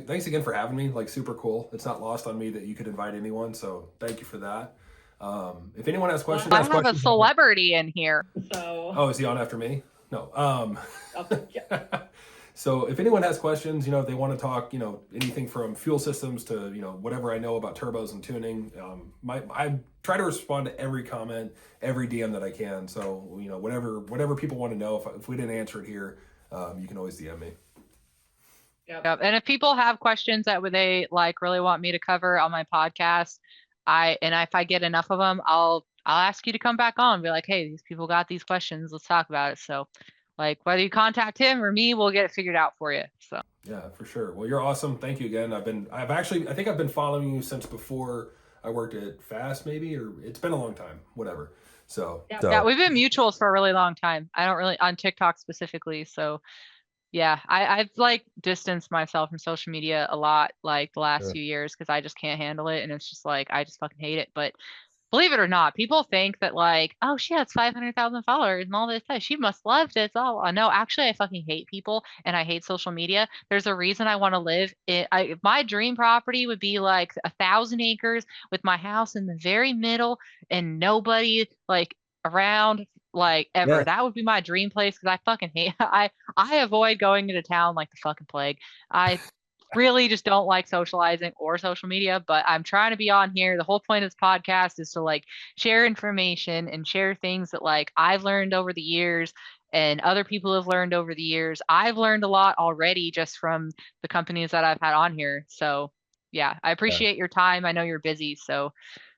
Thanks again for having me. Like, super cool. It's not lost on me that you could invite anyone. So thank you for that. If anyone has questions, I have a celebrity in here. So. oh, is he on after me? No. Oh, yeah. So if anyone has questions, if they want to talk, anything from fuel systems to, whatever I know about turbos and tuning, I try to respond to every comment, every DM that I can. So, whatever people want to know, if we didn't answer it here, you can always DM me. Yep. And if people have questions that would they like really want me to cover on my podcast, if I get enough of them, I'll ask you to come back on and be like, hey, these people got these questions. Let's talk about it. So like whether you contact him or me, we'll get it figured out for you. So yeah, for sure. Well, you're awesome. Thank you again. I think I've been following you since before I worked at Fass, maybe, or it's been a long time, whatever. So yeah, we've been mutuals for a really long time. I don't really on TikTok specifically. So yeah, I've like distanced myself from social media a lot like the last few years because I just can't handle it. And it's just like, I just fucking hate it. But believe it or not, people think that like, oh, she has 500,000 followers and all this stuff. She must love this. Oh, no, actually, I fucking hate people and I hate social media. There's a reason I want to live in. My dream property would be like 1,000 acres with my house in the very middle and nobody like around like ever. Yeah. That would be my dream place because I fucking hate. I avoid going into town like the fucking plague. I really just don't like socializing or social media, but I'm trying to be on here. The whole point of this podcast is to like share information and share things that like I've learned over the years and other people have learned over the years. I've learned a lot already just from the companies that I've had on here. So yeah, I appreciate your time. I know you're busy, so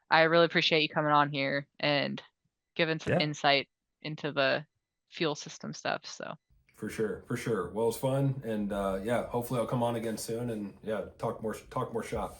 I really appreciate you coming on here and giving some insight into the fuel system stuff. So for sure. Well, it was fun, and hopefully I'll come on again soon, and talk more shop.